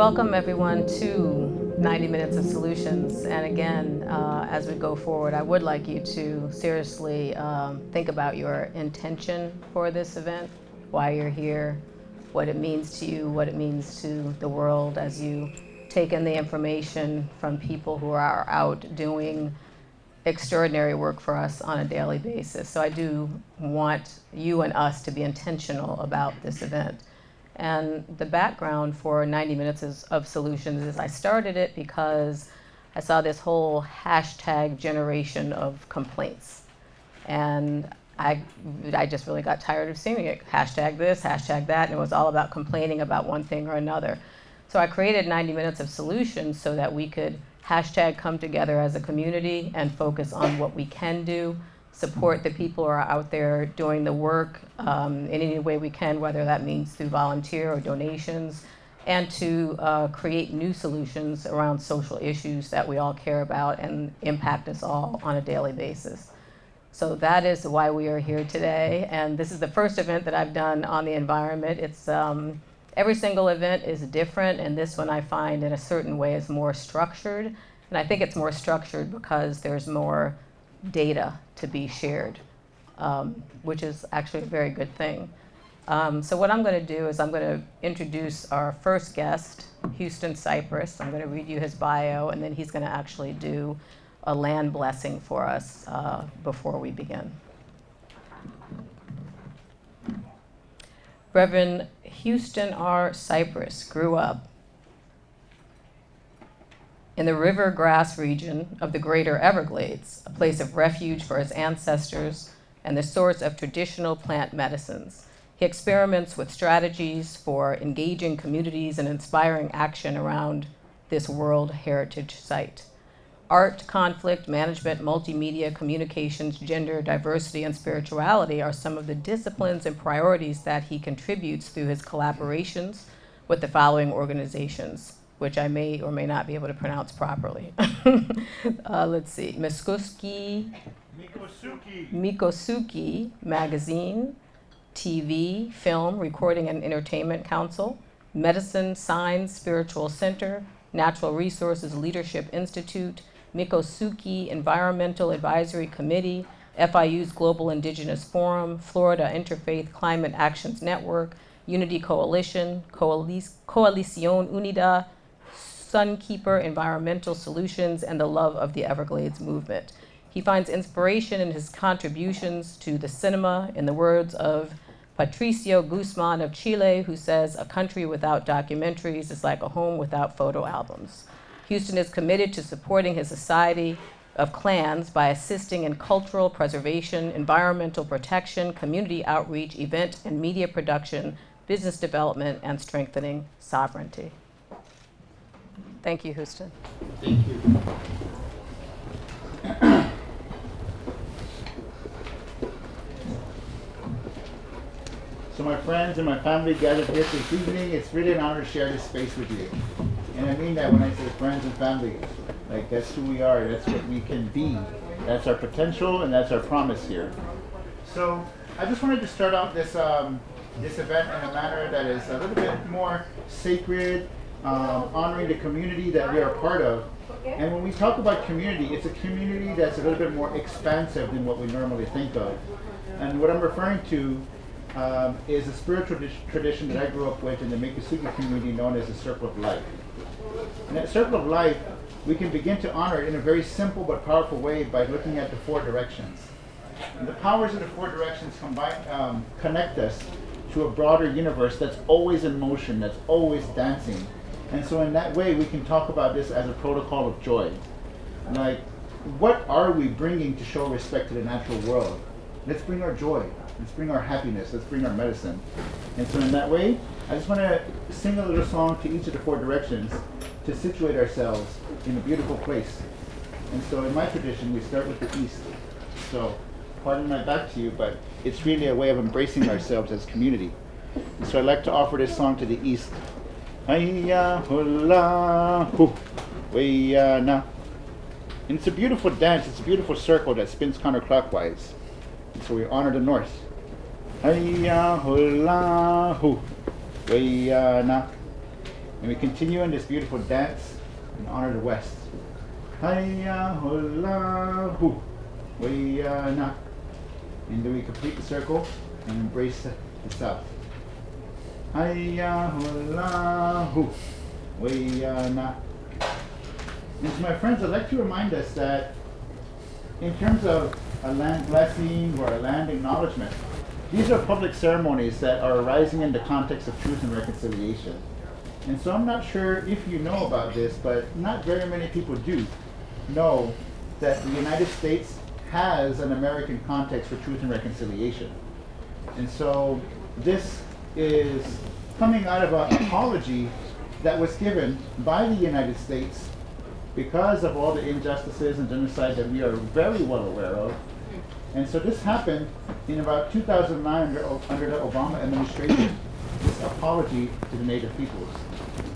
Welcome everyone to 90 Minutes of Solutions. And again, as we go forward, I would like you to seriously think about your intention for this event, why you're here, what it means to you, what it means to the world as you take in the information from people who are out doing extraordinary work for us on a daily basis. So I do want you and us to be intentional about this event. And the background for 90 Minutes of Solutions is I started it because I saw this whole hashtag generation of complaints. And I just really got tired of seeing it. Hashtag this, hashtag that, and it was all about complaining about one thing or another. So I created 90 Minutes of Solutions so that we could hashtag come together as a community and focus on what we can do, support the people who are out there doing the work in any way we can, whether that means through volunteer or donations, and to create new solutions around social issues that we all care about and impact us all on a daily basis. So that is why we are here today, and this is the first event that I've done on the environment. It's every single event is different, and this one I find in a certain way is more structured, and I think it's more structured because there's more data to be shared, which is actually a very good thing. So what I'm going to do is I'm going to introduce our first guest, Houston Cypress. I'm going to read you his bio, and then he's going to actually do a land blessing for us before we begin. Reverend Houston R. Cypress grew up in the river grass region of the greater Everglades, a place of refuge for his ancestors and the source of traditional plant medicines. He experiments with strategies for engaging communities and inspiring action around this World Heritage Site. Art, conflict management, multimedia, communications, gender, diversity, and spirituality are some of the disciplines and priorities that he contributes through his collaborations with the following organizations, which I may or may not be able to pronounce properly. Let's see, Mikosuki Magazine, TV, Film, Recording and Entertainment Council, Medicine, Signs, Spiritual Center, Natural Resources Leadership Institute, Mikosuki Environmental Advisory Committee, FIU's Global Indigenous Forum, Florida Interfaith Climate Actions Network, Unity Coalition, Coalición Unida, Sunkeeper Environmental Solutions, and the Love of the Everglades movement. He finds inspiration in his contributions to the cinema, in the words of Patricio Guzman of Chile, who says, "A country without documentaries is like a home without photo albums." Houston is committed to supporting his society of clans by assisting in cultural preservation, environmental protection, community outreach, event and media production, business development, and strengthening sovereignty. Thank you, Houston. Thank you. So my friends and my family gathered here this evening. It's really an honor to share this space with you. And I mean that when I say friends and family. Like, that's who we are, that's what we can be. That's our potential, and that's our promise here. So I just wanted to start out this event in a manner that is a little bit more sacred, honoring the community that we are a part of. And when we talk about community, it's a community that's a little bit more expansive than what we normally think of. And what I'm referring to is a spiritual tradition that I grew up with in the Mikosuki community known as the Circle of Life. And that Circle of Life, we can begin to honor it in a very simple but powerful way by looking at the four directions. And the powers of the four directions connect us to a broader universe that's always in motion, that's always dancing. And so in that way, we can talk about this as a protocol of joy. Like, what are we bringing to show respect to the natural world? Let's bring our joy. Let's bring our happiness. Let's bring our medicine. And so in that way, I just want to sing a little song to each of the four directions to situate ourselves in a beautiful place. And so in my tradition, we start with the east. So pardon my back to you, but it's really a way of embracing ourselves as community. And so I'd like to offer this song to the east. Hiya hula hu, way na. And it's a beautiful dance. It's a beautiful circle that spins counterclockwise. And so we honor the north. Hiya hula hu, way na. And we continue in this beautiful dance in honor of the West. Hiya hola hoo, way na. And then we complete the circle and embrace the South. Hiya hola hoo, way na. And to my friends, I'd like to remind us that in terms of a land blessing or a land acknowledgement, these are public ceremonies that are arising in the context of truth and reconciliation. And so I'm not sure if you know about this, but not very many people do know that the United States has an American context for truth and reconciliation. And so this is coming out of an apology that was given by the United States because of all the injustices and genocide that we are very well aware of. And so this happened in about 2009 under the Obama administration, this apology to the Native peoples.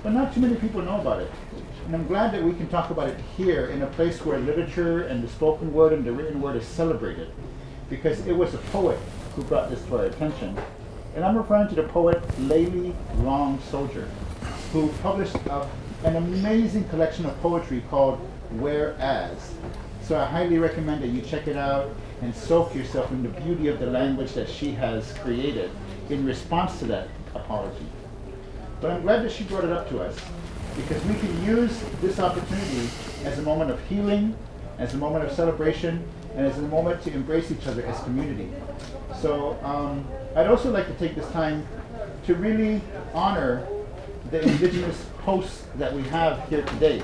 But not too many people know about it. And I'm glad that we can talk about it here in a place where literature and the spoken word and the written word is celebrated, because it was a poet who brought this to our attention. And I'm referring to the poet Layli Long Soldier, who published an amazing collection of poetry called Whereas. So I highly recommend that you check it out and soak yourself in the beauty of the language that she has created in response to that apology. But I'm glad that she brought it up to us, because we can use this opportunity as a moment of healing, as a moment of celebration, and as a moment to embrace each other as community. So I'd also like to take this time to really honor the indigenous hosts that we have here today,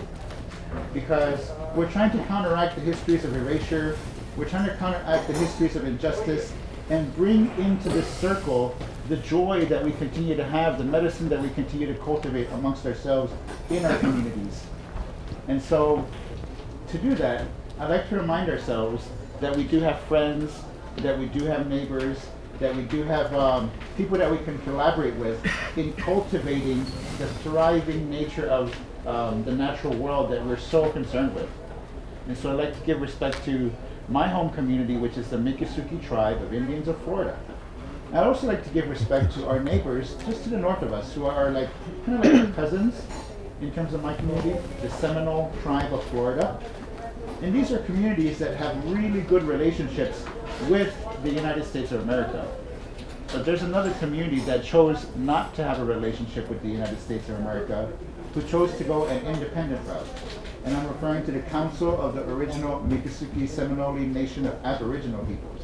because we're trying to counteract the histories of erasure, we're trying to counteract the histories of injustice, and bring into this circle the joy that we continue to have, the medicine that we continue to cultivate amongst ourselves in our communities. And so, to do that, I'd like to remind ourselves that we do have friends, that we do have neighbors, that we do have people that we can collaborate with in cultivating the thriving nature of the natural world that we're so concerned with. And so I'd like to give respect to my home community, which is the Miccosukee tribe of Indians of Florida. I'd also like to give respect to our neighbors just to the north of us, who are like kind of like our cousins in terms of my community, the Seminole tribe of Florida. And these are communities that have really good relationships with the United States of America. But there's another community that chose not to have a relationship with the United States of America, who chose to go an independent route. And I'm referring to the Council of the original Miccosukee Seminole Nation of Aboriginal Peoples.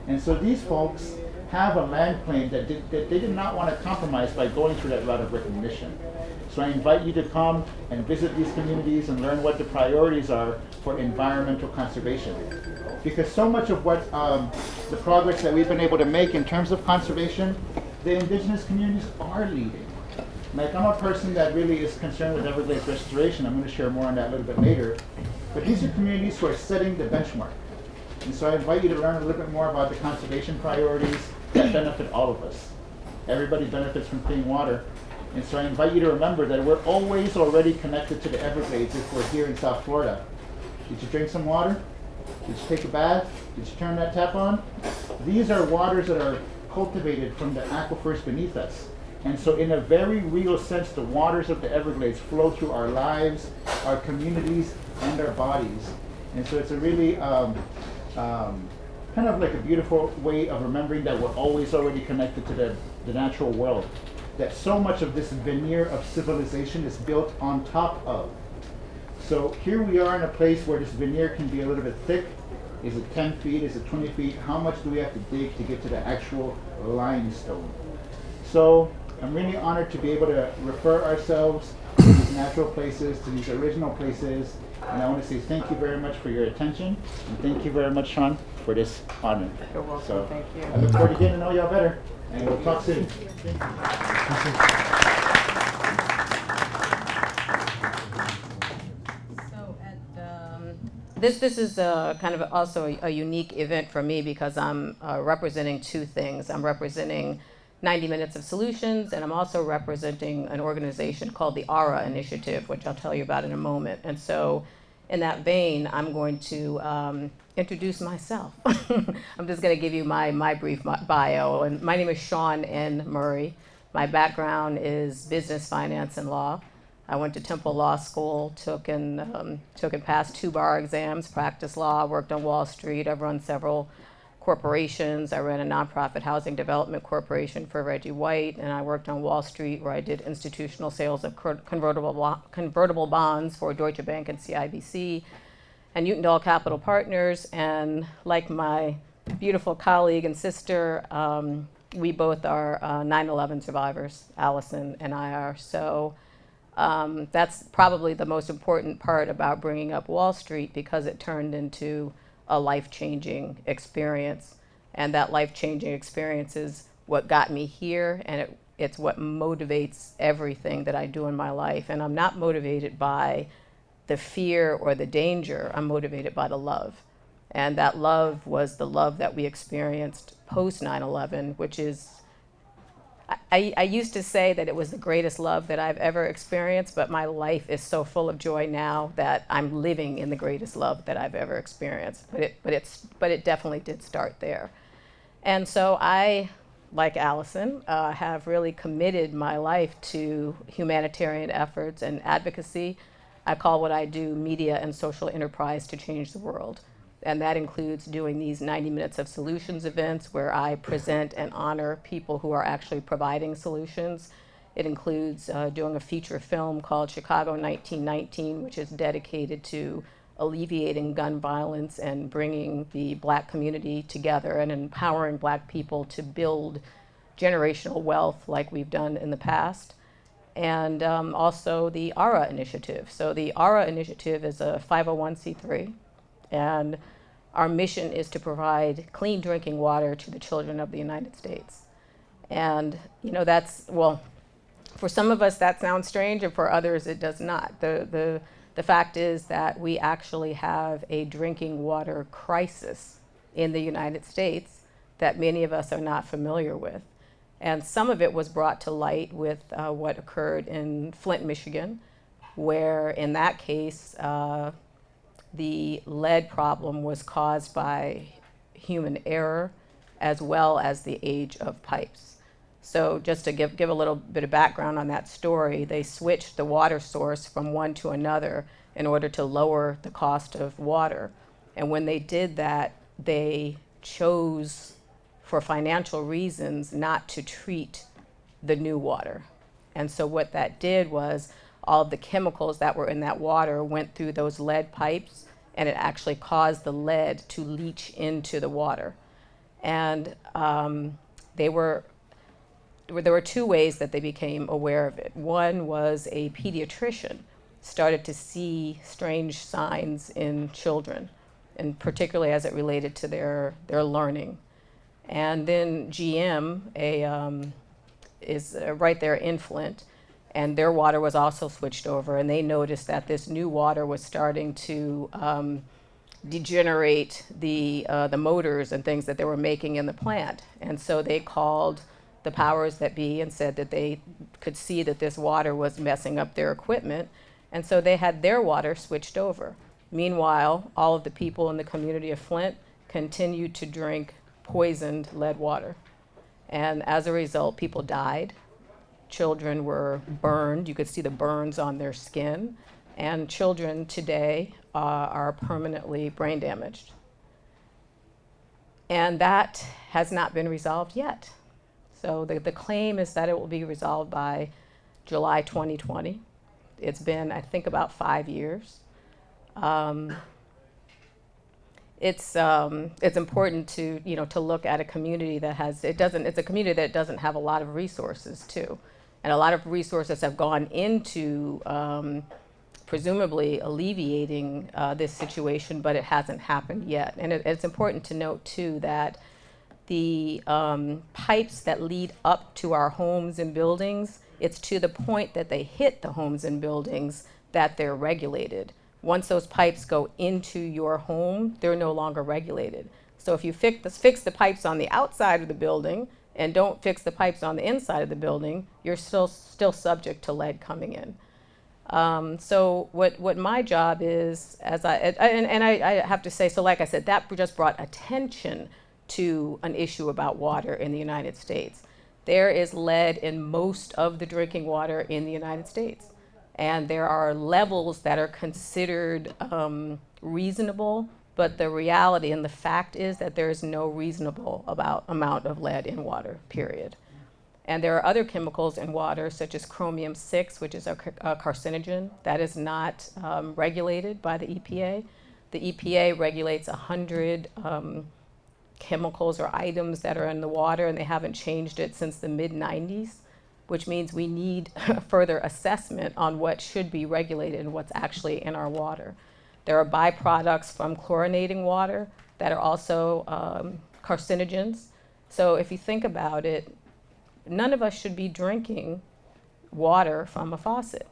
And so these folks have a land claim that they did not want to compromise by going through that route of recognition. So I invite you to come and visit these communities and learn what the priorities are for environmental conservation. Because so much of what the progress that we've been able to make in terms of conservation, the indigenous communities are leading. Like, I'm a person that really is concerned with Everglades restoration. I'm going to share more on that a little bit later. But these are communities who are setting the benchmark. And so I invite you to learn a little bit more about the conservation priorities that benefit all of us. Everybody benefits from clean water. And so I invite you to remember that we're always already connected to the Everglades if we're here in South Florida. Did you drink some water? Did you take a bath? Did you turn that tap on? These are waters that are cultivated from the aquifers beneath us. And so in a very real sense, the waters of the Everglades flow through our lives, our communities, and our bodies. And so it's a really kind of like a beautiful way of remembering that we're always already connected to the natural world. That so much of this veneer of civilization is built on top of. So here we are in a place where this veneer can be a little bit thick. Is it 10 feet? Is it 20 feet? How much do we have to dig to get to the actual limestone? So I'm really honored to be able to refer ourselves to these natural places, to these original places. And I want to say thank you very much for your attention. And thank you very much, Seanne, for this honor. You're welcome. So Thank you. I look forward to getting to know y'all better. And we'll talk soon. Thank you. This is kind of also a unique event for me, because I'm representing two things. I'm representing 90 Minutes of Solutions, and I'm also representing an organization called the Arra Initiative, which I'll tell you about in a moment. And so in that vein, I'm going to introduce myself. I'm just going to give you my brief bio. And my name is Seanne N. Murray. My background is business, finance, and law. I went to Temple Law School, took and passed 2 bar exams, practiced law, worked on Wall Street. I've run several corporations. I ran a nonprofit housing development corporation for Reggie White, and I worked on Wall Street where I did institutional sales of convertible bonds for Deutsche Bank and CIBC and Untitled Capital Partners. And like my beautiful colleague and sister, we both are 9/11 survivors. Allison and I are. So that's probably the most important part about bringing up Wall Street, because it turned into a life-changing experience. And that life-changing experience is what got me here, and it's what motivates everything that I do in my life. And I'm not motivated by the fear or the danger. I'm motivated by the love. And that love was the love that we experienced post 9/11, which is, I used to say that it was the greatest love that I've ever experienced, but my life is so full of joy now that I'm living in the greatest love that I've ever experienced. But it definitely did start there. And so I, like Allison, have really committed my life to humanitarian efforts and advocacy. I call what I do media and social enterprise to change the world. And that includes doing these 90 Minutes of Solutions events where I present and honor people who are actually providing solutions. It includes doing a feature film called Chicago 1919, which is dedicated to alleviating gun violence and bringing the Black community together and empowering Black people to build generational wealth like we've done in the past. And also the Arra Initiative. So the Arra Initiative is a 501c3. And our mission is to provide clean drinking water to the children of the United States. And, that's, well, for some of us that sounds strange, and for others it does not. The fact is that we actually have a drinking water crisis in the United States that many of us are not familiar with. And some of it was brought to light with what occurred in Flint, Michigan, where in that case, the lead problem was caused by human error as well as the age of pipes. So just to give a little bit of background on that story, they switched the water source from one to another in order to lower the cost of water. And when they did that, they chose, for financial reasons, not to treat the new water. And so what that did was all of the chemicals that were in that water went through those lead pipes, and it actually caused the lead to leach into the water. And there were 2 ways that they became aware of it. One was a pediatrician started to see strange signs in children, and particularly as it related to their learning. And then GM is right there in Flint, and their water was also switched over, and they noticed that this new water was starting to degenerate the motors and things that they were making in the plant. And so they called the powers that be and said that they could see that this water was messing up their equipment, and so they had their water switched over. Meanwhile, all of the people in the community of Flint continued to drink poisoned lead water. And as a result, people died. Children were burned. You could see the burns on their skin. And children today are permanently brain damaged. And that has not been resolved yet. So the claim is that it will be resolved by July 2020. It's been, I think, about 5 years. It's important to look at a community that has, it's a community that doesn't have a lot of resources too. And a lot of resources have gone into presumably alleviating this situation, but it hasn't happened yet. And it's important to note too that the pipes that lead up to our homes and buildings, it's to the point that they hit the homes and buildings that they're regulated. Once those pipes go into your home, they're no longer regulated. So if you fix the pipes on the outside of the building and don't fix the pipes on the inside of the building, you're still subject to lead coming in. So what my job is, I have to say, so like I said, that just brought attention to an issue about water in the United States. there is lead in most of the drinking water in the United States. And there are levels that are considered reasonable, but the reality and the fact is that there is no reasonable amount of lead in water, period. And there are other chemicals in water, such as chromium-6, which is a carcinogen, that is not regulated by the EPA. The EPA regulates 100 chemicals or items that are in the water, and they haven't changed it since the mid-90s, which means we need further assessment on what should be regulated and what's actually in our water. There are byproducts from chlorinating water that are also carcinogens. So if you think about it, none of us should be drinking water from a faucet.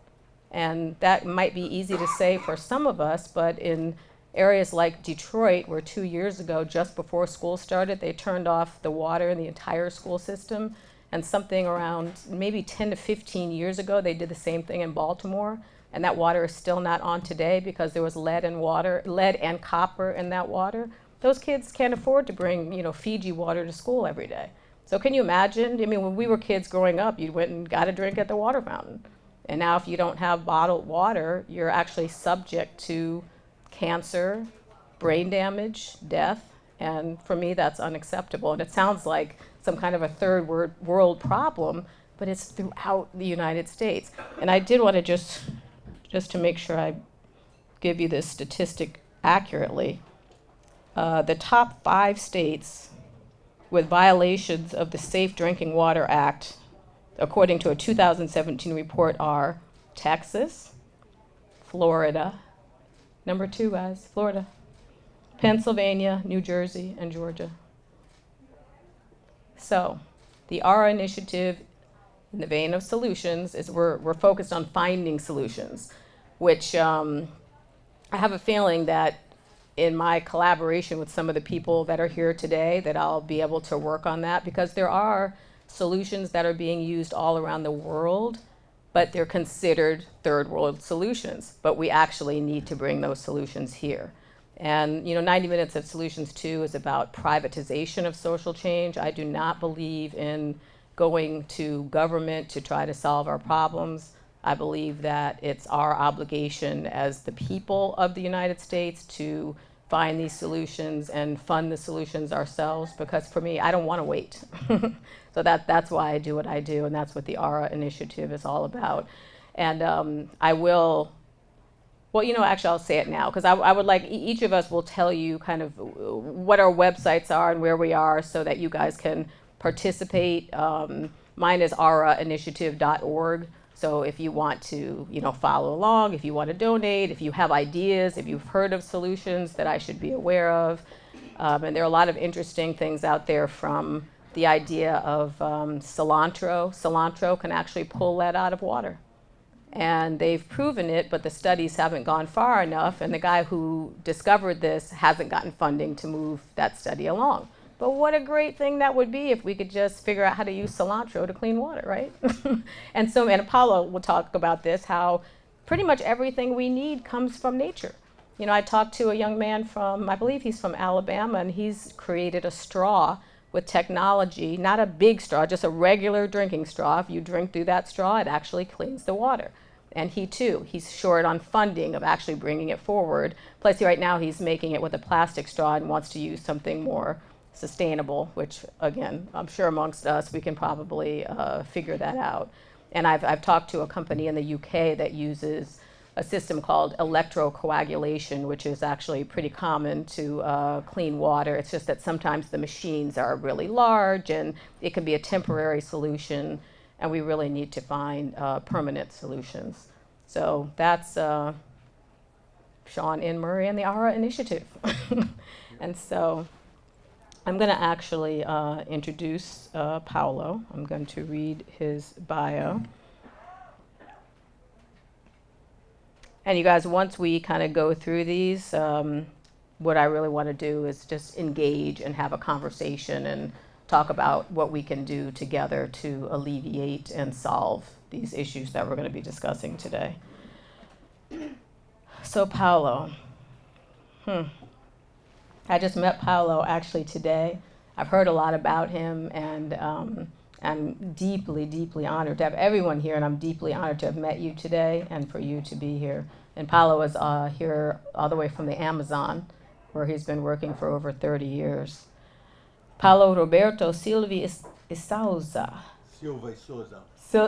And that might be easy to say for some of us, but in areas like Detroit, where 2 years ago, just before school started, they turned off the water in the entire school system. And something around maybe 10 to 15 years ago, they did the same thing in Baltimore. And that water is still not on today because there was lead and copper in that water. Those kids can't afford to bring, Fiji water to school every day. So can you imagine? I mean, when we were kids growing up, you went and got a drink at the water fountain. And now if you don't have bottled water, you're actually subject to cancer, brain damage, death. And for me, that's unacceptable. And it sounds like some kind of a third world problem, but it's throughout the United States. And I did want to just to make sure I give you this statistic accurately, the top 5 states with violations of the Safe Drinking Water Act, according to a 2017 report, are Texas, Florida, number 2, guys, Florida, Pennsylvania, New Jersey, and Georgia. So the Arra Initiative, in the vein of solutions, is we're focused on finding solutions, which I have a feeling that in my collaboration with some of the people that are here today that I'll be able to work on that, because there are solutions that are being used all around the world, but they're considered third world solutions. But we actually need to bring those solutions here. And 90 Minutes of Solutions 2 is about privatization of social change. I do not believe in going to government to try to solve our problems. I believe that it's our obligation as the people of the United States to find these solutions and fund the solutions ourselves, because for me, I don't want to wait. So that's why I do what I do, and that's what the Arra Initiative is all about. And actually I'll say it now, because I would like, each of us will tell you kind of what our websites are and where we are so that you guys can participate. Mine is arrainitiative.org. So if you want to, follow along, if you want to donate, if you have ideas, if you've heard of solutions that I should be aware of. And there are a lot of interesting things out there, from the idea of cilantro. Cilantro can actually pull lead out of water. And they've proven it, but the studies haven't gone far enough. And the guy who discovered this hasn't gotten funding to move that study along. But what a great thing that would be if we could just figure out how to use cilantro to clean water, right? And Apollo will talk about this, how pretty much everything we need comes from nature. I talked to a young man from, I believe he's from Alabama, and he's created a straw with technology, not a big straw, just a regular drinking straw. If you drink through that straw, it actually cleans the water. And he's short on funding of actually bringing it forward. Plus, right now he's making it with a plastic straw and wants to use something more sustainable, which again, I'm sure amongst us, we can probably figure that out. And I've talked to a company in the UK that uses a system called electrocoagulation, which is actually pretty common to clean water. It's just that sometimes the machines are really large and it can be a temporary solution, and we really need to find permanent solutions. So that's Seanne N. Murray and the Arra Initiative. And so I'm going to actually introduce Paolo. I'm going to read his bio. And you guys, once we kind of go through these, what I really want to do is just engage and have a conversation and talk about what we can do together to alleviate and solve these issues that we're going to be discussing today. So Paolo. I just met Paolo actually today. I've heard a lot about him, and I'm deeply, deeply honored to have everyone here, and I'm deeply honored to have met you today and for you to be here. And Paulo is here all the way from the Amazon, where he's been working for over 30 years. Paulo Roberto Silva e Souza. Silva e Souza.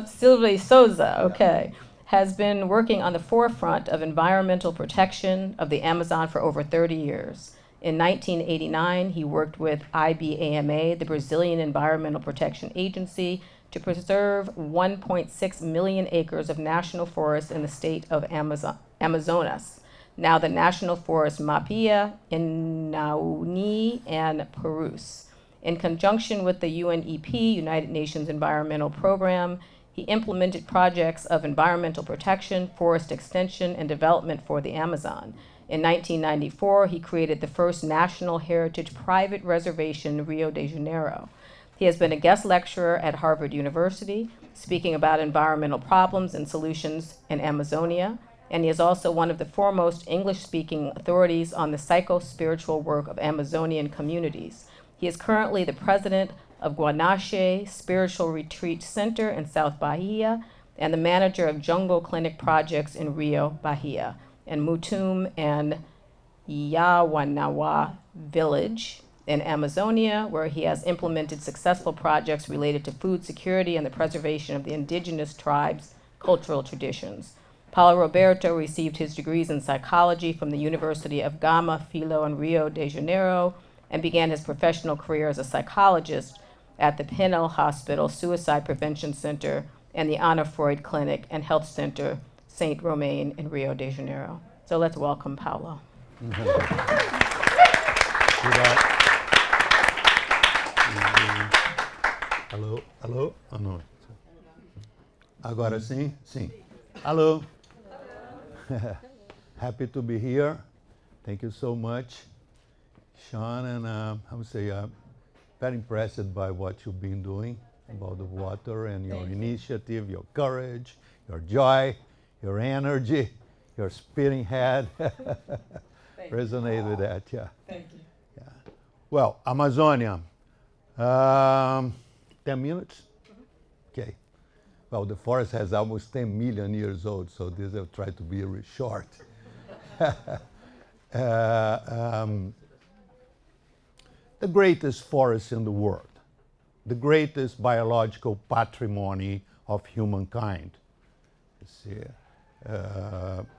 Silva e Souza, okay, has been working on the forefront of environmental protection of the Amazon for over 30 years. In 1989, he worked with IBAMA, the Brazilian Environmental Protection Agency, to preserve 1.6 million acres of national forest in the state of Amazonas, now the National Forest Mafia in Nauni and Purus. In conjunction with the UNEP, United Nations Environmental Program, he implemented projects of environmental protection, forest extension, and development for the Amazon. In 1994, he created the first National Heritage Private Reservation in Rio de Janeiro. He has been a guest lecturer at Harvard University, speaking about environmental problems and solutions in Amazonia, and he is also one of the foremost English-speaking authorities on the psycho-spiritual work of Amazonian communities. He is currently the president of Guanache Spiritual Retreat Center in South Bahia and the manager of Jungle Clinic projects in Rio, Bahia, and Mutum and Yawanawa Village in Amazonia, where he has implemented successful projects related to food security and the preservation of the indigenous tribes' cultural traditions. Paulo Roberto received his degrees in psychology from the University of Gama Filho in Rio de Janeiro and began his professional career as a psychologist at the Penal Hospital Suicide Prevention Center and the Anna Freud Clinic and Health Center Saint Romain in Rio de Janeiro. So let's welcome Paulo. Alô, alô? Ah, não. Agora sim? Sim. Alô? Happy to be here. Thank you so much, Sean, and I would say very impressed by what you've been doing about the water and your initiative, your courage, your joy, your energy, your spitting head. Resonate with that, yeah. Thank you. Yeah. Well, Amazonia. 10 minutes? Okay. Well, the forest has almost 10 million years old, so this will try to be really short. The greatest forest in the world, the greatest biological patrimony of humankind. You see,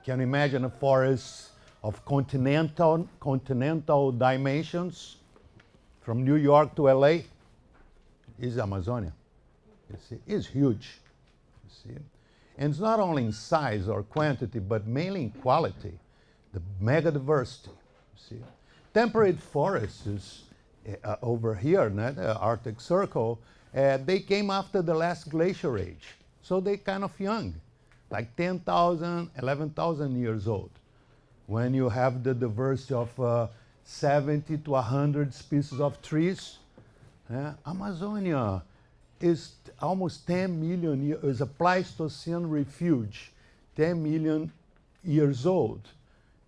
can you imagine a forest of continental dimensions from New York to LA? Is Amazonia. You see, it's huge. You see, and it's not only in size or quantity, but mainly in quality, the mega diversity. You see, temperate forests is over here, the Arctic Circle. They came after the last glacier age, so they're kind of young, like 10,000, 11,000 years old. When you have the diversity of 70 to 100 species of trees, Amazonia is almost 10 million years, is a Pleistocene refuge, 10 million years old.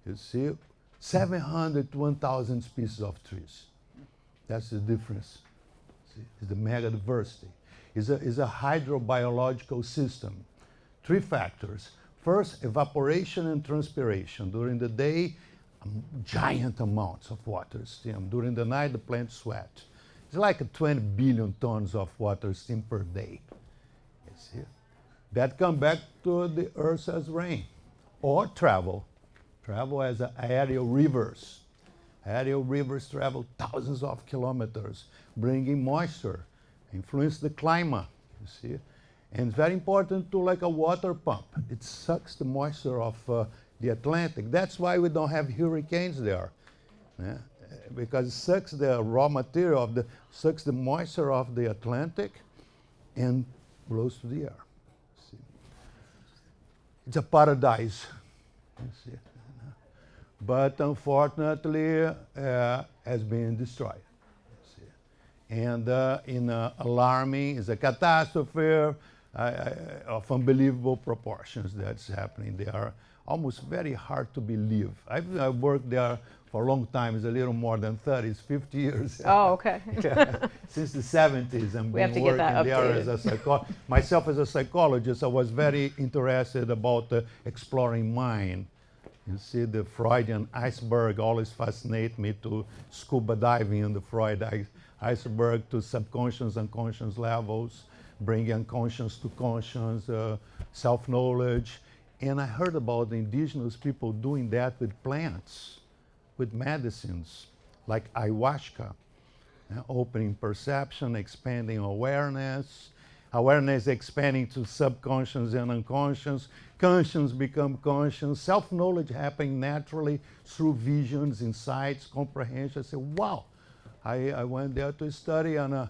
You see, 700 to 1,000 species of trees. That's the difference. See, it's the mega diversity. It's a hydrobiological system. 3 factors. First, evaporation and transpiration. During the day, giant amounts of water steam. During the night, the plants sweat. It's like 20 billion tons of water steam per day. You see? That comes back to the earth as rain. Or travel. Travel as aerial rivers. Aerial rivers travel thousands of kilometers, bringing moisture, influence the climate, you see. And it's very important to like a water pump. It sucks the moisture of the Atlantic. That's why we don't have hurricanes there. Because it sucks the raw material, sucks the moisture of the Atlantic and blows to the air. See? It's a paradise. You see? But unfortunately has been destroyed. See? And alarming, it's a catastrophe of unbelievable proportions that's happening there. almost very hard to believe. I've worked there for a long time. It's a little more than 30, it's 50 years. Oh, okay. Yeah. Since the 70s, I've We have been to get that working there updated. as a myself as a psychologist. I was very interested about exploring mind. You see, the Freudian iceberg always fascinates me, to scuba diving in the Freud iceberg to subconscious, unconscious levels, bringing unconscious to conscious, self-knowledge. And I heard about the indigenous people doing that with plants, with medicines, like ayahuasca, opening perception, expanding awareness, awareness expanding to subconscious and unconscious, conscious become conscious, self-knowledge happening naturally through visions, insights, comprehension. I said, wow. I went there to study, and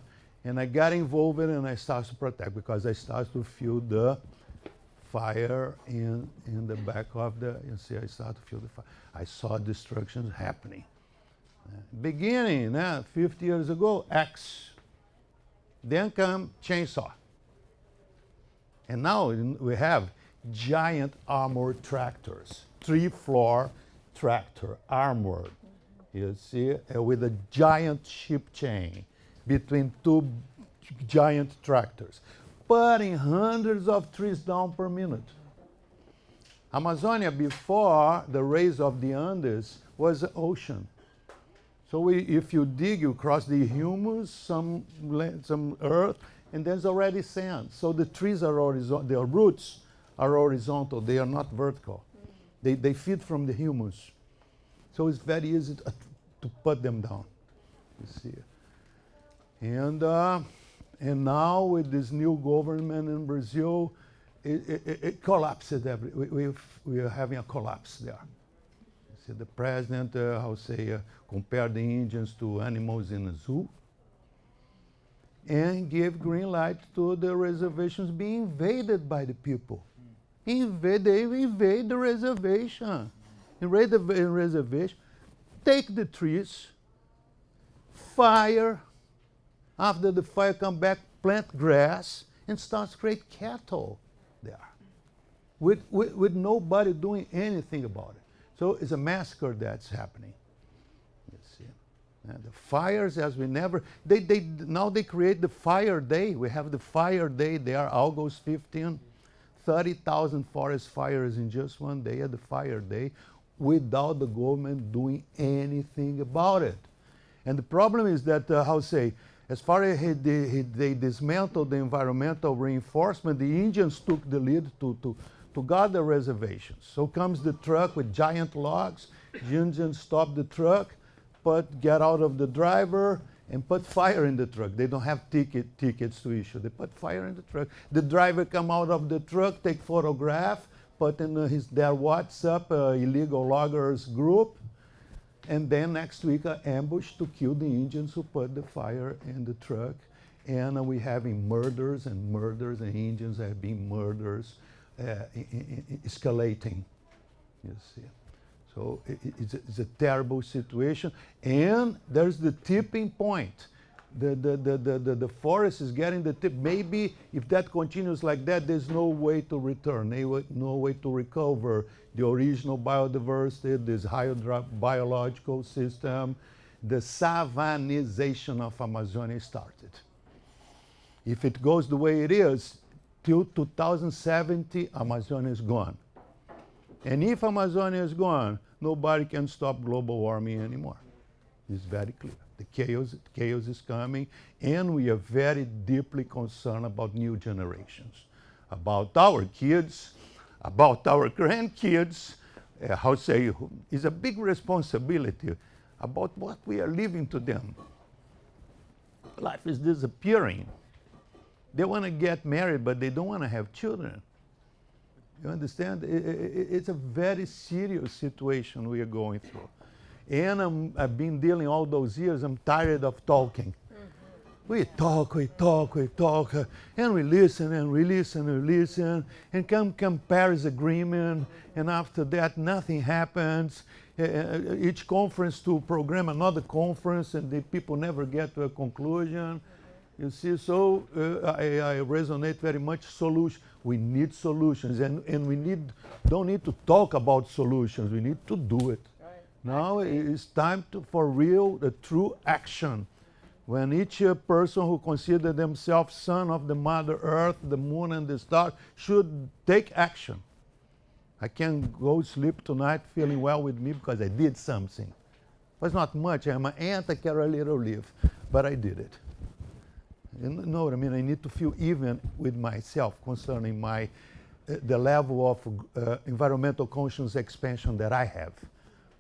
I got involved in it, and I started to protect, because I started to feel the fire in the back of the, you see, I started to feel the fire. I saw destruction happening. Beginning 50 years ago, axe. Then come chainsaw. And now we have giant armored tractors, 3-floor tractor, armored, you see, with a giant ship chain between two giant tractors, putting hundreds of trees down per minute. Amazonia, before the rise of the Andes, was an ocean. So if you dig, you cross the humus, some earth, and there's already sand. So the trees are horizontal, their roots are horizontal, they are not vertical. They feed from the humus. So it's very easy to put them down, you see. And now with this new government in Brazil, it collapsed. We are having a collapse there. You see, the president, compared the Indians to animals in a zoo, and gave green light to the reservations being invaded by the people. They invade the reservation. Invade the reservation, take the trees, fire. After the fire come back, plant grass, and start to create cattle there, with nobody doing anything about it. So it's a massacre that's happening. You see, and the fires, as we never, now they create the fire day. We have the fire day there, August 15, 30,000 forest fires in just one day at the fire day, without the government doing anything about it. And the problem is that, as far as they dismantled the environmental reinforcement, the Indians took the lead to guard the reservations. So comes the truck with giant logs. The Indians stop the truck, get out of the driver, and put fire in the truck. They don't have tickets to issue. They put fire in the truck. The driver come out of the truck, take photograph, put in their WhatsApp illegal loggers group, and then next week an ambush to kill the Indians who put the fire in the truck. And we're having murders, and Indians have been murders escalating, you see. So it's a terrible situation. And there's the tipping point. The forest is getting the tip. Maybe if that continues like that, there's no way to return, no way to recover the original biodiversity, this biological system. The savannization of Amazonia started. If it goes the way it is, till 2070, Amazonia is gone. And if Amazonia is gone, nobody can stop global warming anymore. It's very clear. The chaos is coming, and we are very deeply concerned about new generations, about our kids, about our grandkids. It's a big responsibility about what we are leaving to them. Life is disappearing. They want to get married, but they don't want to have children. You understand? It's a very serious situation we are going through. And I've been dealing all those years, I'm tired of talking. Mm-hmm. We talk, and we listen, and come Paris Agreement, and after that nothing happens. Each conference to program another conference, and the people never get to a conclusion. You see, so I resonate very much solution. We need solutions, and we don't need to talk about solutions. We need to do it. Right. Now it's time for real, the true action. When each person who considers themselves son of the Mother Earth, the moon, and the stars should take action. I can go sleep tonight feeling well with me because I did something. It was not much. I'm an ant, I carry a little leaf, but I did it. You know what I mean? I need to feel even with myself concerning the level of environmental conscious expansion that I have.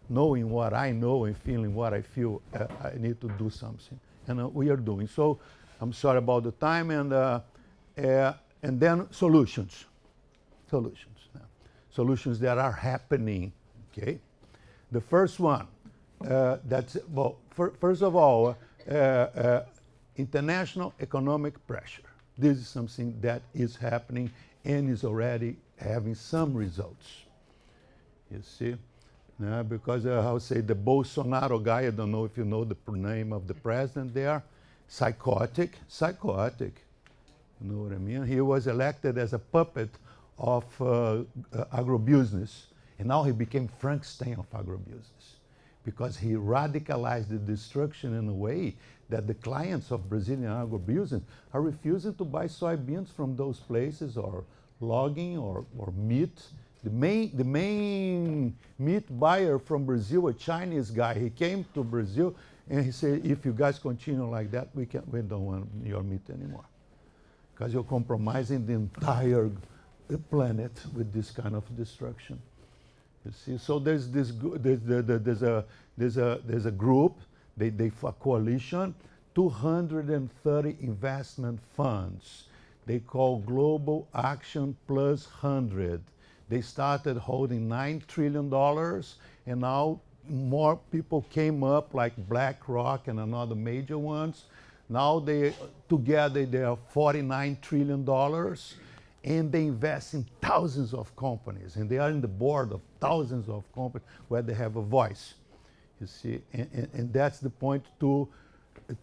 Knowing what I know and feeling what I feel, I need to do something. And we are doing. So I'm sorry about the time, and then solutions. Solutions. Solutions that are happening, okay? The first one, first of all, international economic pressure. This is something that is happening and is already having some results. You see? Because I would say the Bolsonaro guy, I don't know if you know the name of the president there, psychotic. You know what I mean? He was elected as a puppet of agrobusiness, and now he became Frankenstein of agrobusiness because he radicalized the destruction in a way that the clients of Brazilian agrobusiness are refusing to buy soybeans from those places, or logging, or meat. The main meat buyer from Brazil, a Chinese guy, he came to Brazil and he said, if you guys continue like that, we don't want your meat anymore. Because you're compromising the entire planet with this kind of destruction. You see, so there's a group, a coalition, 230 investment funds. They call Global Action Plus 100. They started holding $9 trillion, and now more people came up, like BlackRock and another major ones. Now together they are $49 trillion, and they invest in thousands of companies, and they are in the board of thousands of companies where they have a voice. You see, and that's the point, to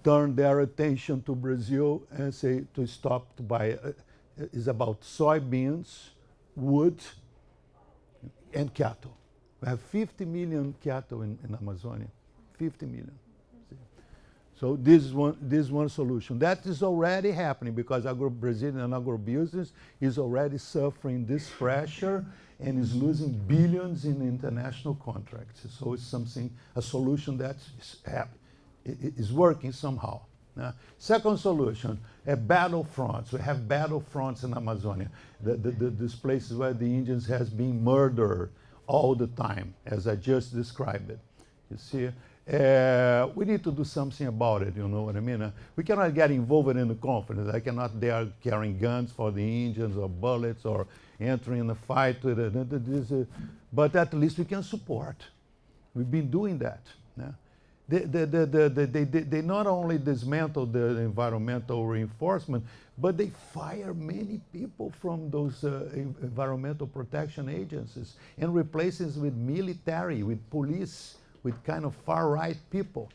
turn their attention to Brazil and say to stop to buy. It's about soybeans, wood, and cattle. We have 50 million cattle in Amazonia, 50 million. So this is one solution. That is already happening because Brazilian agrobusiness is already suffering this pressure and is losing billions in international contracts. So it's a solution that is working somehow. Second solution, battlefronts. We have battlefronts in Amazonia. These places where the Indians has been murdered all the time, as I just described it. You see, we need to do something about it, you know what I mean? We cannot get involved in the conflict. I cannot dare carrying guns for the Indians or bullets or entering a fight with it. But at least we can support. We've been doing that. They not only dismantle the environmental reinforcement, but they fire many people from those environmental protection agencies and replace it with military, with police, with kind of far-right people.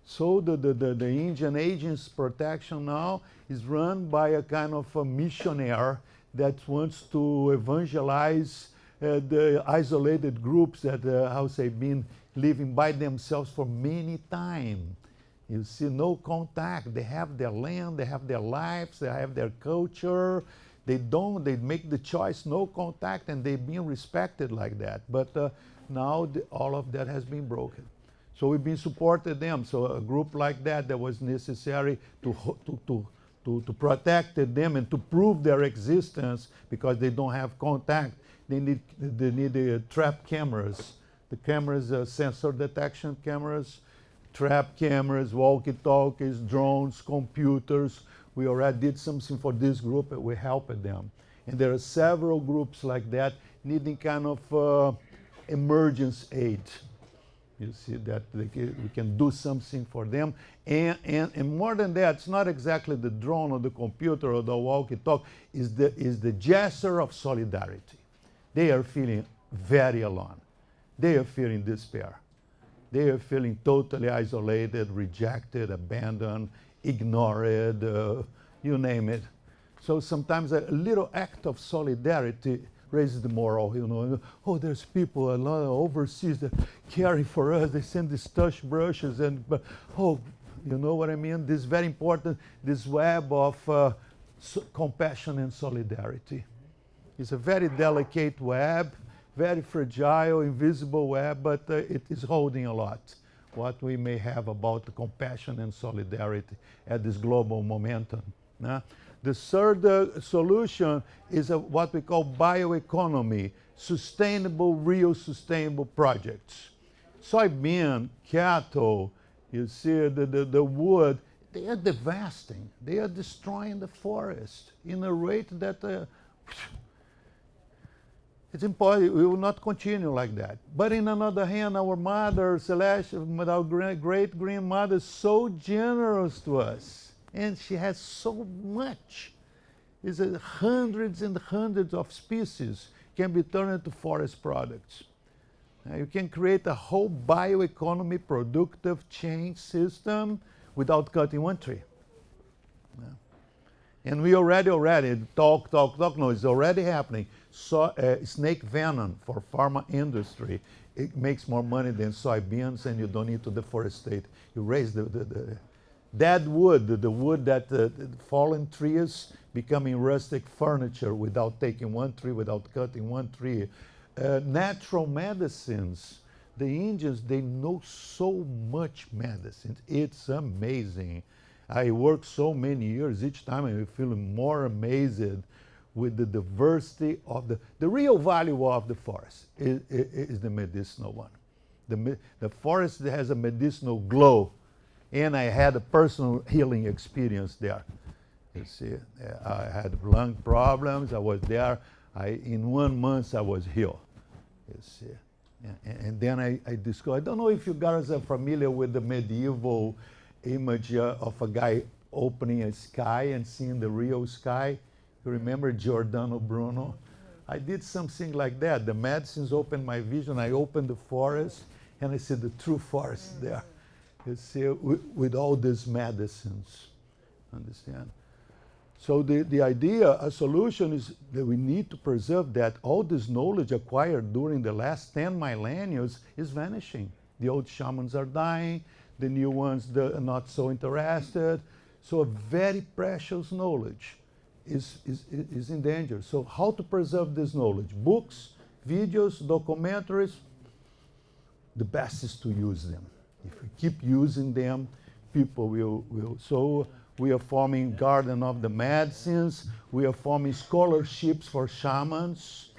So the Indian Agents Protection now is run by a kind of a missionary that wants to evangelize the isolated groups that, been living by themselves for many time. You see, no contact. They have their land, they have their lives, they have their culture. They make the choice, no contact, and they're being respected like that. But now all of that has been broken. So we've been supporting them. So a group like that was necessary to protect them and to prove their existence because they don't have contact. They need trap cameras. The cameras, sensor detection cameras, trap cameras, walkie-talkies, drones, computers. We already did something for this group and we helped them. And there are several groups like that needing kind of emergency aid. You see that we can do something for them. And more than that, it's not exactly the drone or the computer or the walkie-talkie, it's the gesture of solidarity. They are feeling very alone. They are feeling despair. They are feeling totally isolated, rejected, abandoned, ignore it, you name it. So sometimes a little act of solidarity raises the morale, you know. Oh, there's people a lot overseas that carry for us. They send these touch brushes and, oh, you know what I mean? This is very important, this web of compassion and solidarity. It's a very delicate web, very fragile, invisible web, but it is holding a lot. What we may have about the compassion and solidarity at this global momentum. The third solution is what we call bioeconomy, sustainable, real sustainable projects. Soybean, cattle, you see the wood, they are devastating. They are destroying the forest in a rate that it's impossible. We will not continue like that. But in another hand, our mother, Celeste, our great grandmother, is so generous to us. And she has so much. It's hundreds and hundreds of species can be turned into forest products. You can create a whole bioeconomy productive chain system without cutting one tree. And we already talk, no, it's already happening. So, snake venom for pharma industry, it makes more money than soybeans, and you don't need to deforestate. You raise the dead wood, the wood that fallen trees becoming rustic furniture without taking one tree, without cutting one tree. Natural medicines. The Indians, they know so much medicine. It's amazing. I worked so many years, each time I feel more amazed with the diversity of the real value of the forest is the medicinal one. The forest has a medicinal glow, and I had a personal healing experience there. You see, I had lung problems, I was there, in 1 month I was healed, you see. And then I discovered, I don't know if you guys are familiar with the medieval image of a guy opening a sky and seeing the real sky. You remember Giordano Bruno? I did something like that. The medicines opened my vision. I opened the forest, and I see the true forest there. You see, with all these medicines, understand? So the idea, a solution is that we need to preserve that. All this knowledge acquired during the last 10 millennia is vanishing. The old shamans are dying. The new ones are not so interested. So a very precious knowledge is in danger. So how to preserve this knowledge? Books, videos, documentaries. The best is to use them. If we keep using them, people will. So we are forming Garden of the Medicines. We are forming scholarships for shamans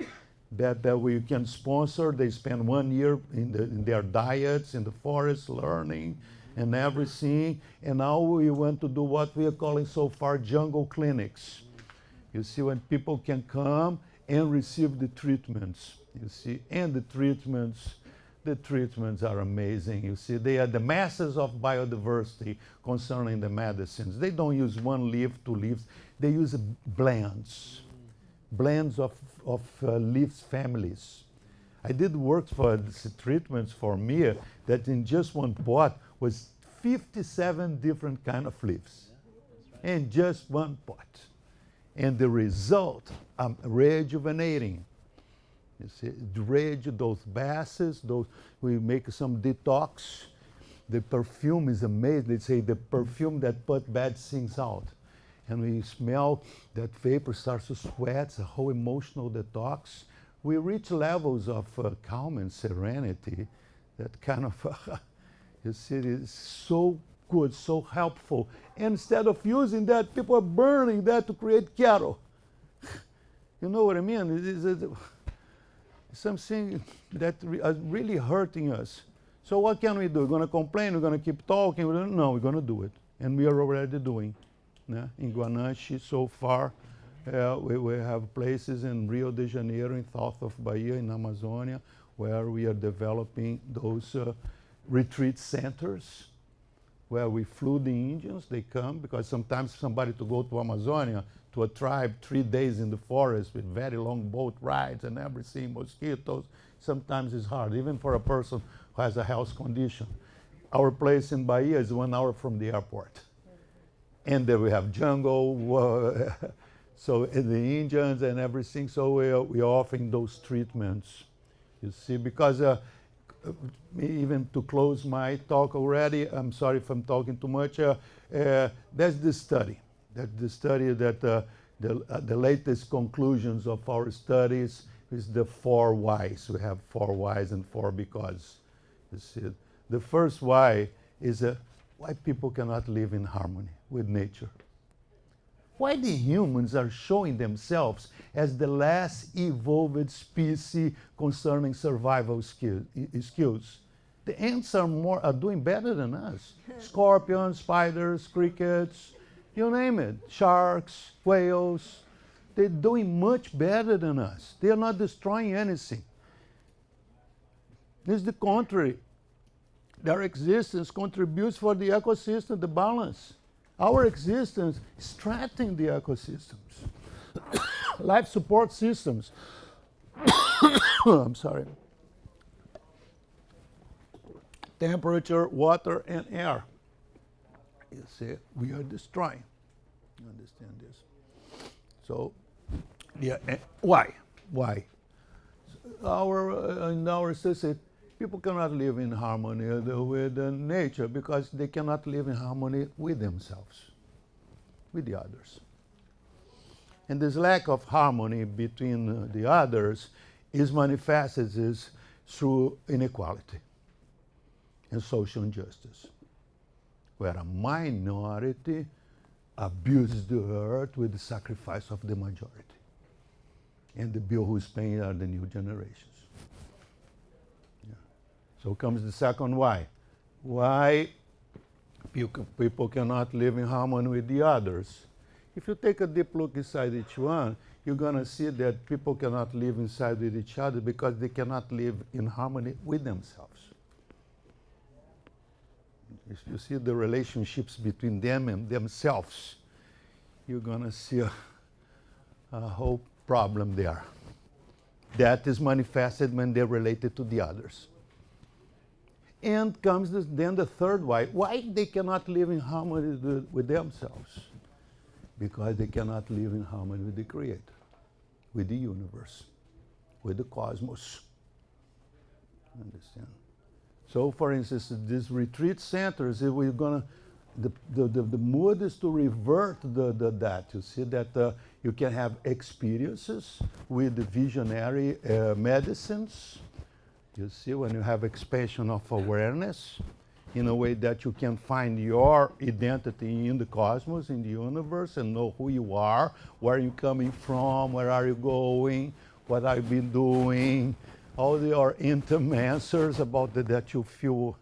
that we can sponsor. They spend 1 year in their diets, in the forest, learning and everything. And now we want to do what we are calling so far jungle clinics. You see, when people can come and receive the treatments, you see, and the treatments are amazing. You see, they are the masters of biodiversity concerning the medicines. They don't use 1 leaf, 2 leaves. They use blends of leaves families. I did work for treatments for me that in just one pot was 57 different kind of leaves in just one pot. And the result, rejuvenating. You see, those bases, we make some detox. The perfume is amazing. They say the perfume that put bad things out. And we smell that vapor starts to sweat, it's a whole emotional detox. We reach levels of calm and serenity that kind of, you see, is so good, so helpful. And instead of using that, people are burning that to create cattle. You know what I mean? It's something that is really hurting us. So what can we do? We're going to complain? We're going to keep talking? No, we're going to do it. And we are already doing. In Guanache, so far, we have places in Rio de Janeiro, in south of Bahia, in Amazonia, where we are developing those retreat centers, where we flew the Indians. They come, because sometimes somebody to go to Amazonia, to a tribe, 3 days in the forest with very long boat rides and everything, mosquitoes, sometimes it's hard, even for a person who has a health condition. Our place in Bahia is 1 hour from the airport. And then we have jungle, so in the Indians and everything. So we are offering those treatments, you see, because even to close my talk already, I'm sorry if I'm talking too much. That's the study. That's the study that the latest conclusions of our studies is the 4 whys. We have 4 whys and 4 because. You see, the first why is why people cannot live in harmony with nature. Why the humans are showing themselves as the less evolved species concerning survival skills. The ants are doing better than us. Scorpions, spiders, crickets, you name it, sharks, whales, they're doing much better than us. They are not destroying anything. It's the contrary. Their existence contributes for the ecosystem, the balance. Our existence strengthens the ecosystems. Life support systems. I'm sorry. Temperature, water, and air. You see, we are destroying. You understand this? So, yeah, why? Why? In our society, people cannot live in harmony with nature because they cannot live in harmony with themselves, with the others. And this lack of harmony between the others is manifested through inequality and social injustice, where a minority abuses the earth with the sacrifice of the majority. And the bill who's paying are the new generations. So comes the second why. Why people cannot live in harmony with the others. If you take a deep look inside each one, you're going to see that people cannot live inside with each other because they cannot live in harmony with themselves. If you see the relationships between them and themselves, you're going to see a whole problem there. That is manifested when they're related to the others. And comes then the third why. Why they cannot live in harmony with themselves? Because they cannot live in harmony with the Creator, with the universe, with the cosmos. Understand? So, for instance, these retreat centers, if we're gonna, the mood is to revert that. You see that you can have experiences with the visionary medicines. You see, when you have expansion of awareness in a way that you can find your identity in the cosmos, in the universe, and know who you are, where you're coming from, where are you going, what have you been doing, all your intimate answers about that you feel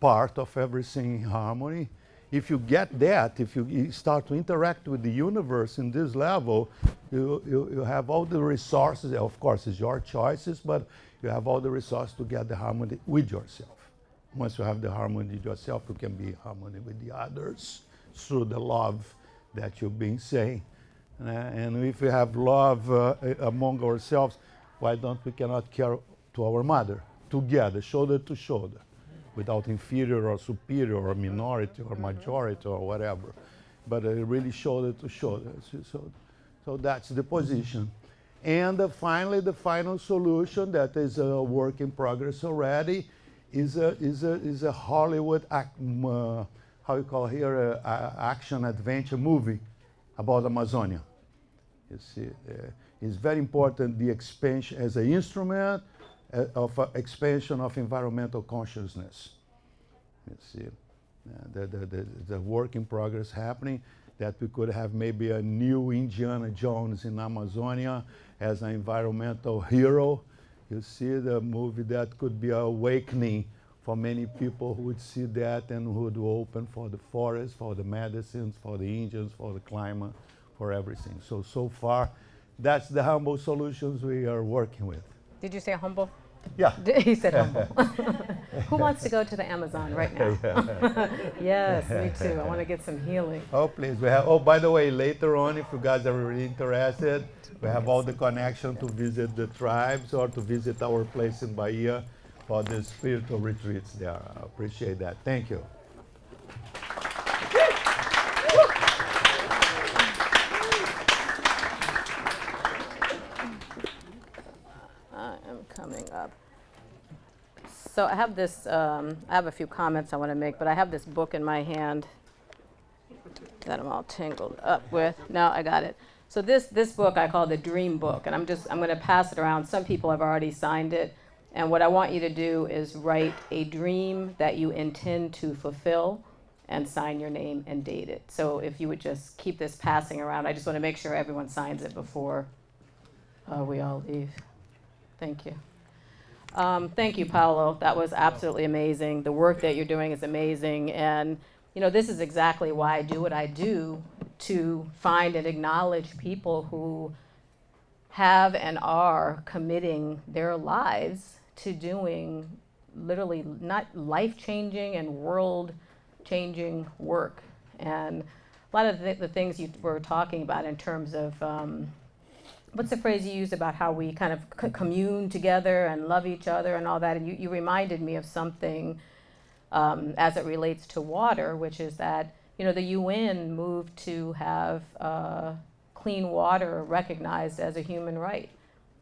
part of everything in harmony. If you get that, if you start to interact with the universe in this level, you have all the resources. Of course, it's your choices, but you have all the resources to get the harmony with yourself. Once you have the harmony with yourself, you can be in harmony with the others through the love that you've been saying. And if we have love among ourselves, why don't we cannot care to our mother together, shoulder to shoulder, without inferior or superior or minority or majority or whatever, but really shoulder to shoulder. So that's the position. And finally, the final solution that is a work in progress already is a Hollywood how you call here action adventure movie about Amazonia. You see, it's very important the expansion as an instrument of expansion of environmental consciousness. You see, the work in progress happening, that we could have maybe a new Indiana Jones in Amazonia as an environmental hero. You see, the movie that could be an awakening for many people who would see that and who would open for the forest, for the medicines, for the Indians, for the climate, for everything. So far, that's the humble solutions we are working with. Did you say humble? Yeah. He said humble. Who wants to go to the Amazon right now? Yes, me too. I want to get some healing. Oh, please. We have, oh, by the way, later on, if you guys are really interested, we have all the connection to visit the tribes or to visit our place in Bahia for the spiritual retreats there. I appreciate that. Thank you. So I have this, I have a few comments I want to make, but I have this book in my hand that I'm all tangled up with. No, I got it. So this book I call the Dream Book, and I'm going to pass it around. Some people have already signed it, and what I want you to do is write a dream that you intend to fulfill and sign your name and date it. So if you would just keep this passing around, I just want to make sure everyone signs it before we all leave. Thank you. Thank you, Paolo. That was absolutely amazing. The work that you're doing is amazing. And, you know, this is exactly why I do what I do, to find and acknowledge people who have and are committing their lives to doing literally not life-changing and world-changing work. And a lot of the things you were talking about in terms of what's the phrase you used about how we kind of commune together and love each other and all that? And you reminded me of something as it relates to water, which is that, you know, the UN moved to have clean water recognized as a human right.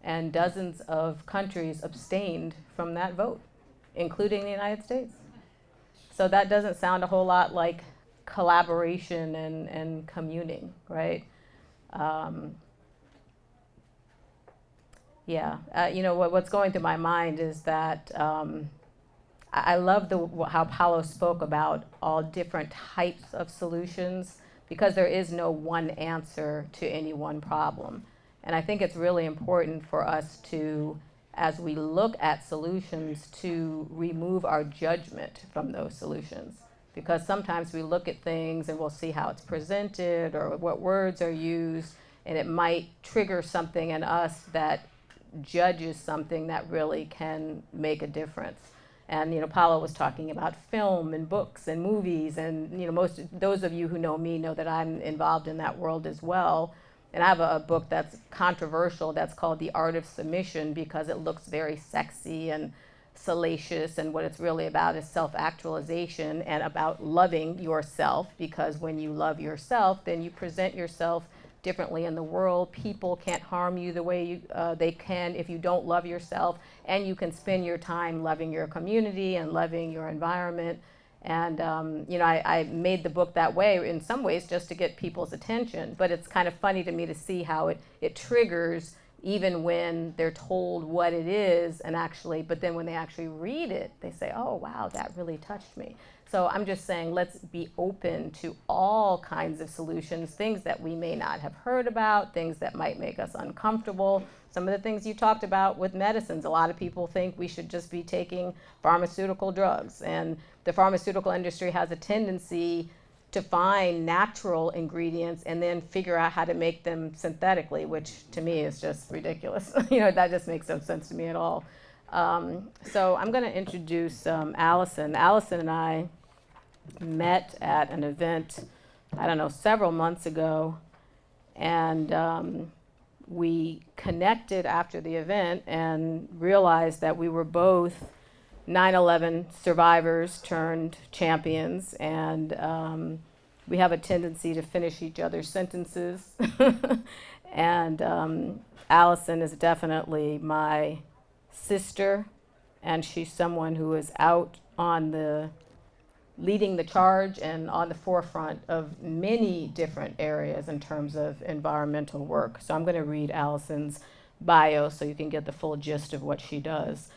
And dozens of countries abstained from that vote, including the United States. So that doesn't sound a whole lot like collaboration and communing, right? You know, what's going through my mind is that I love how Paolo spoke about all different types of solutions, because there is no one answer to any one problem. And I think it's really important for us to, as we look at solutions, to remove our judgment from those solutions. Because sometimes we look at things and we'll see how it's presented or what words are used, and it might trigger something in us that judges something that really can make a difference. And, you know, Paolo was talking about film and books and movies, and, you know, those of you who know me know that I'm involved in that world as well. And I have a book that's controversial that's called The Art of Submission, because it looks very sexy and salacious, and what it's really about is self-actualization and about loving yourself, because when you love yourself, then you present yourself differently in the world. People can't harm you the way they can if you don't love yourself, and you can spend your time loving your community and loving your environment. And you know, I made the book that way in some ways just to get people's attention, but it's kind of funny to me to see how it triggers even when they're told what it is, and actually, but then when they actually read it, they say, oh wow, that really touched me. So I'm just saying, let's be open to all kinds of solutions, things that we may not have heard about, things that might make us uncomfortable. Some of the things you talked about with medicines, a lot of people think we should just be taking pharmaceutical drugs. And the pharmaceutical industry has a tendency to find natural ingredients and then figure out how to make them synthetically, which to me is just ridiculous. You know, that just makes no sense to me at all. So I'm going to introduce Allison. Allison and I met at an event, I don't know, several months ago, and we connected after the event and realized that we were both 9/11 survivors turned champions, and we have a tendency to finish each other's sentences. And Allison is definitely my sister, and she's someone who is out on leading the charge and on the forefront of many different areas in terms of environmental work. So I'm going to read Allison's bio so you can get the full gist of what she does.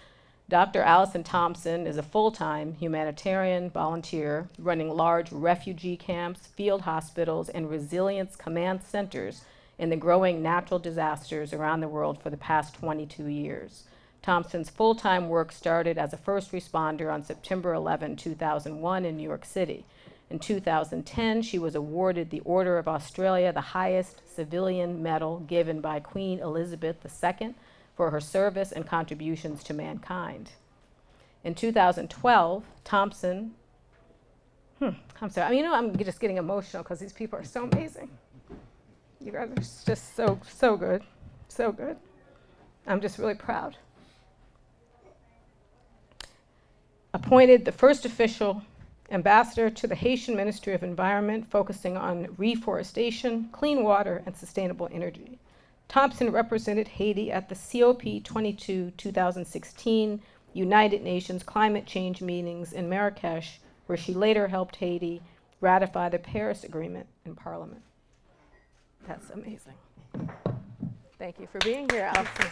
Dr. Allison Thompson is a full-time humanitarian volunteer running large refugee camps, field hospitals, and resilience command centers in the growing natural disasters around the world for the past 22 years. Thompson's full-time work started as a first responder on September 11, 2001 in New York City. In 2010, she was awarded the Order of Australia, the highest civilian medal given by Queen Elizabeth II, for her service and contributions to mankind. In 2012, Thompson, I'm sorry, I mean, you know, I'm just getting emotional because these people are so amazing. You guys are just so good, so good. I'm just really proud. Appointed the first official ambassador to the Haitian Ministry of Environment, focusing on reforestation, clean water, and sustainable energy. Thompson represented Haiti at the COP22 2016 United Nations climate change meetings in Marrakesh, where she later helped Haiti ratify the Paris Agreement in Parliament. That's amazing. Thank you for being here, Allison.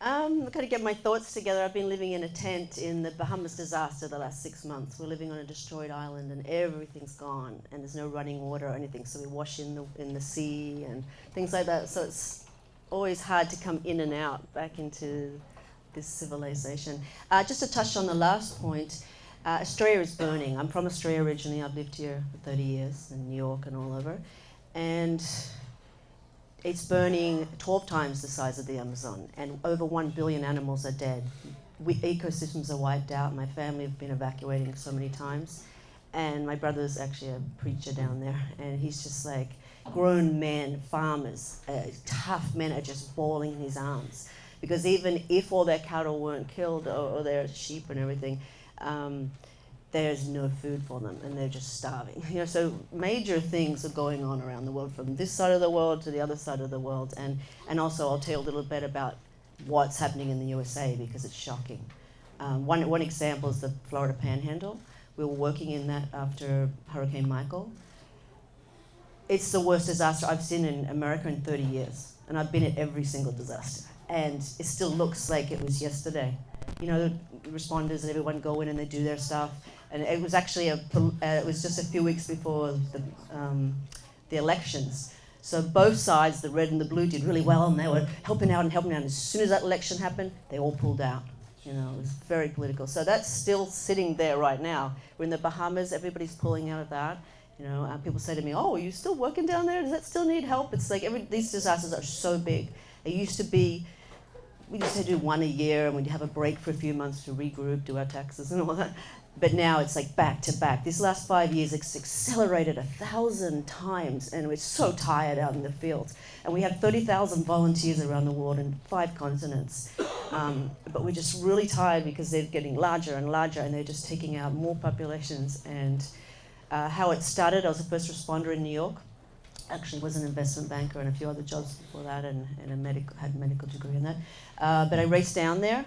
I'm going to get my thoughts together. I've been living in a tent in the Bahamas disaster the last 6 months. We're living on a destroyed island and everything's gone and there's no running water or anything, so we wash in the sea and things like that. So it's always hard to come in and out back into this civilization. Just to touch on the last point, Australia is burning. I'm from Australia originally. I've lived here for 30 years in New York and all over. And it's burning 12 times the size of the Amazon, and over 1 billion animals are dead. Ecosystems are wiped out. My family have been evacuating so many times. And my brother's actually a preacher down there, and he's just like, grown men, farmers, tough men are just bawling in his arms. Because even if all their cattle weren't killed, or their sheep and everything, there's no food for them and they're just starving. You know, so major things are going on around the world, from this side of the world to the other side of the world. And also I'll tell you a little bit about what's happening in the USA, because it's shocking. One example is the Florida Panhandle. We were working in that after Hurricane Michael. It's the worst disaster I've seen in America in 30 years. And I've been at every single disaster. And it still looks like it was yesterday. You know, the responders and everyone go in and they do their stuff. And it was actually it was just a few weeks before the elections. So both sides, the red and the blue, did really well, and they were helping out and helping out. And as soon as that election happened, they all pulled out. You know, it was very political. So that's still sitting there right now. We're in the Bahamas. Everybody's pulling out of that. You know, people say to me, "Oh, are you still working down there? Does that still need help?" It's like these disasters are so big. It used to be, we used to do one a year, and we'd have a break for a few months to regroup, do our taxes and all that. But now it's like back to back. These last 5 years, it's accelerated 1,000 times, and we're so tired out in the fields. And we have 30,000 volunteers around the world in 5 continents. But we're just really tired because they're getting larger and larger, and they're just taking out more populations. And how it started, I was a first responder in New York. Actually was an investment banker and a few other jobs before that, and had a medical degree in that. But I raced down there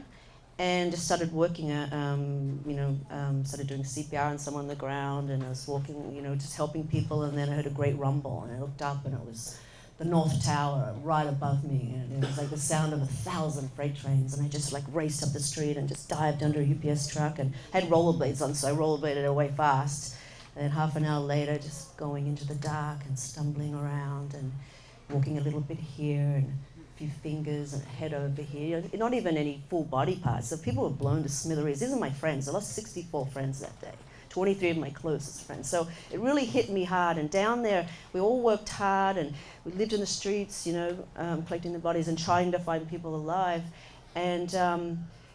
and just started working at, started doing CPR on someone on the ground, and I was walking, just helping people, and then I heard a great rumble, and I looked up, and it was the North Tower right above me, and it was like the sound of 1,000 freight trains, and I just like raced up the street and just dived under a UPS truck, and had rollerblades on, so I rollerbladed away fast. And then half an hour later, just going into the dark and stumbling around and walking a little bit here and a few fingers and a head over here. Not even any full body parts. So people were blown to smithereens. These are my friends. I lost 64 friends that day. 23 of my closest friends. So it really hit me hard. And down there, we all worked hard, and we lived in the streets, collecting the bodies and trying to find people alive. And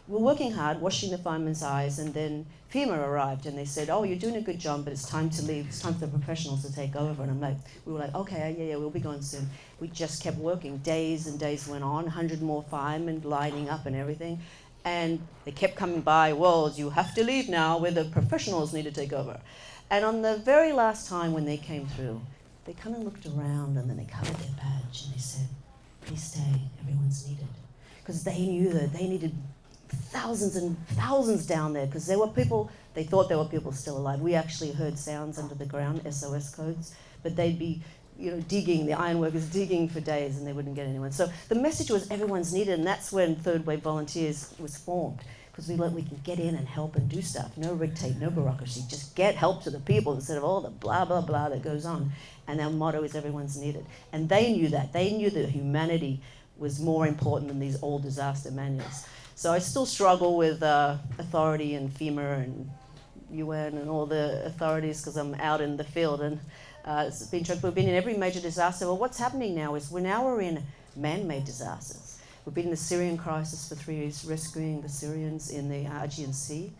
we were working hard, washing the firemen's eyes, and then FEMA arrived, and they said, "Oh, you're doing a good job, but it's time to leave. It's time for the professionals to take over." And we were like, "Okay, yeah, we'll be going soon." We just kept working. Days and days went on, 100 more firemen lining up and everything. And they kept coming by, "Well, you have to leave now, where the professionals need to take over." And on the very last time when they came through, they kind of looked around, and then they covered their badge, and they said, "Please stay, everyone's needed." Because they knew that they needed thousands and thousands down there, because there were people, they thought there were people still alive. We actually heard sounds under the ground, SOS codes, but they'd be digging, the ironworkers digging for days, and they wouldn't get anyone. So the message was everyone's needed, and that's when Third Wave Volunteers was formed, because we can get in and help and do stuff. No red tape, no bureaucracy, just get help to the people instead of all the blah, blah, blah that goes on. And our motto is everyone's needed. And they knew that. They knew that humanity was more important than these old disaster manuals. So I still struggle with authority and FEMA and UN and all the authorities, because I'm out in the field, and it's been tricky. We've been in every major disaster. Well, what's happening now is we're in man-made disasters. We've been in the Syrian crisis for 3 years, rescuing the Syrians in the Aegean Sea,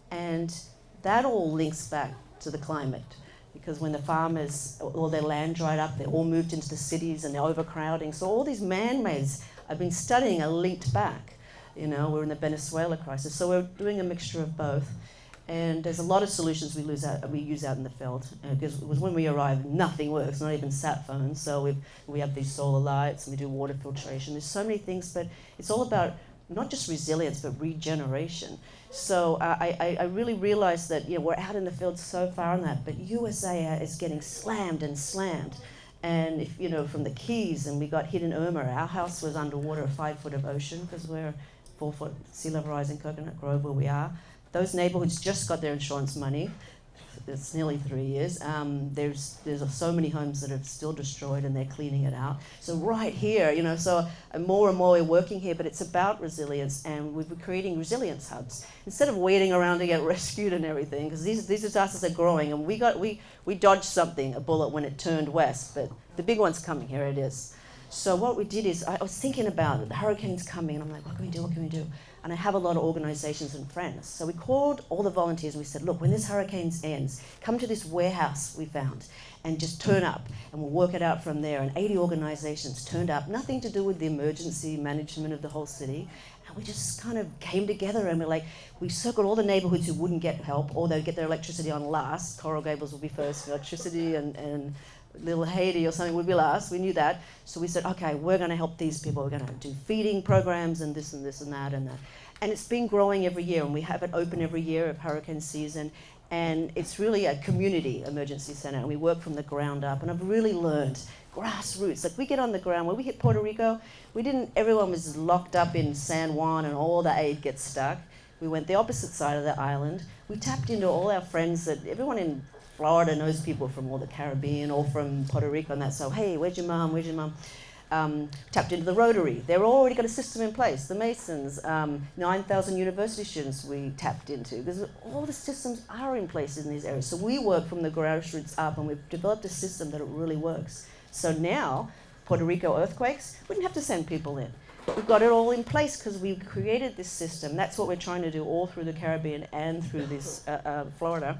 and that all links back to the climate. Because when the farmers, all their land dried up, they all moved into the cities and they're overcrowding. So all these man-mades I've been studying are linked back. We're in the Venezuela crisis. So we're doing a mixture of both. And there's a lot of solutions we use out in the field, because it was when we arrived, nothing works, not even sat phones. So we have these solar lights, and we do water filtration. There's so many things, but it's all about not just resilience, but regeneration. So I really realized that, you know, we're out in the field so far on that, but USA is getting slammed and slammed. And if, you know, from the Keys, and we got hit in Irma, our house was underwater, 5 foot of ocean, because we're 4 foot sea level rise in Coconut Grove where we are. Those neighborhoods just got their insurance money. It's nearly 3 years. There's so many homes that are still destroyed, and they're cleaning it out. So right here, you know, so more and more we're working here, but it's about resilience, and we're creating resilience hubs instead of waiting around to get rescued and everything, because these disasters are growing, and we dodged something, a bullet, when it turned west, but the big one's coming. Here it is. So what we did is, I was thinking about it, the hurricane's coming, and I'm like, what can we do, what can we do? And I have a lot of organizations and friends. So we called all the volunteers, and we said, look, when this hurricane ends, come to this warehouse we found, and just turn up, and we'll work it out from there. And 80 organizations turned up, nothing to do with the emergency management of the whole city. And we just kind of came together, and we circled all the neighborhoods who wouldn't get help, or they'd get their electricity on last. Coral Gables would be first, electricity, and Little Haiti or something would be last. We knew that. So we said, okay, we're going to help these people. We're going to do feeding programs and this and this and that and that. And it's been growing every year, and we have it open every year of hurricane season. And it's really a community emergency center, and we work from the ground up. And I've really learned grassroots. Like, we get on the ground. When we hit Puerto Rico, everyone was locked up in San Juan, and all the aid gets stuck. We went the opposite side of the island. We tapped into all our friends that everyone in Florida knows people from all the Caribbean or from Puerto Rico and that. So, hey, where's your mom? Where's your mom? Tapped into the Rotary. They've already got a system in place. The Masons, 9,000 university students we tapped into. Because all the systems are in place in these areas. So we work from the grassroots up, and we've developed a system that it really works. So now, Puerto Rico earthquakes, we didn't have to send people in. We've got it all in place because we created this system. That's what we're trying to do all through the Caribbean and through this Florida.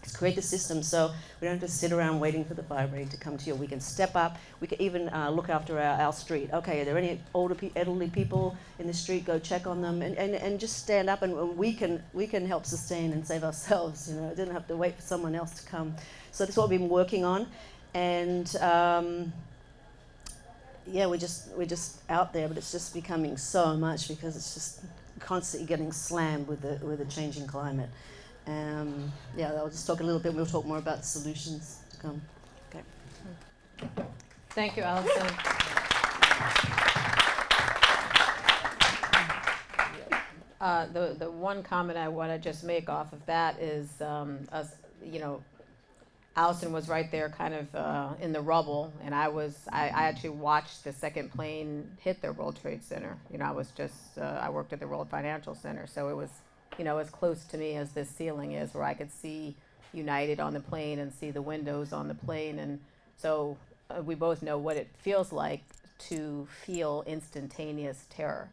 Is create the system so we don't have to sit around waiting for the fire brigade to come to you. We can step up. We can even look after our street. Okay, are there any elderly people in the street? Go check on them and just stand up, and we can help sustain and save ourselves. You know, I didn't have to wait for someone else to come. So that's what we've been working on, and yeah, we're just out there, but it's just becoming so much because it's just constantly getting slammed with the changing climate. Yeah, I'll just talk a little bit. We'll talk more about solutions to come. Okay. Thank you, Allison. The one comment I want to just make off of that is, Allison was right there, kind of in the rubble, and I actually watched the second plane hit the World Trade Center. You know, I worked at the World Financial Center, so it was, as close to me as this ceiling is, where I could see United on the plane and see the windows on the plane. And so we both know what it feels like to feel instantaneous terror.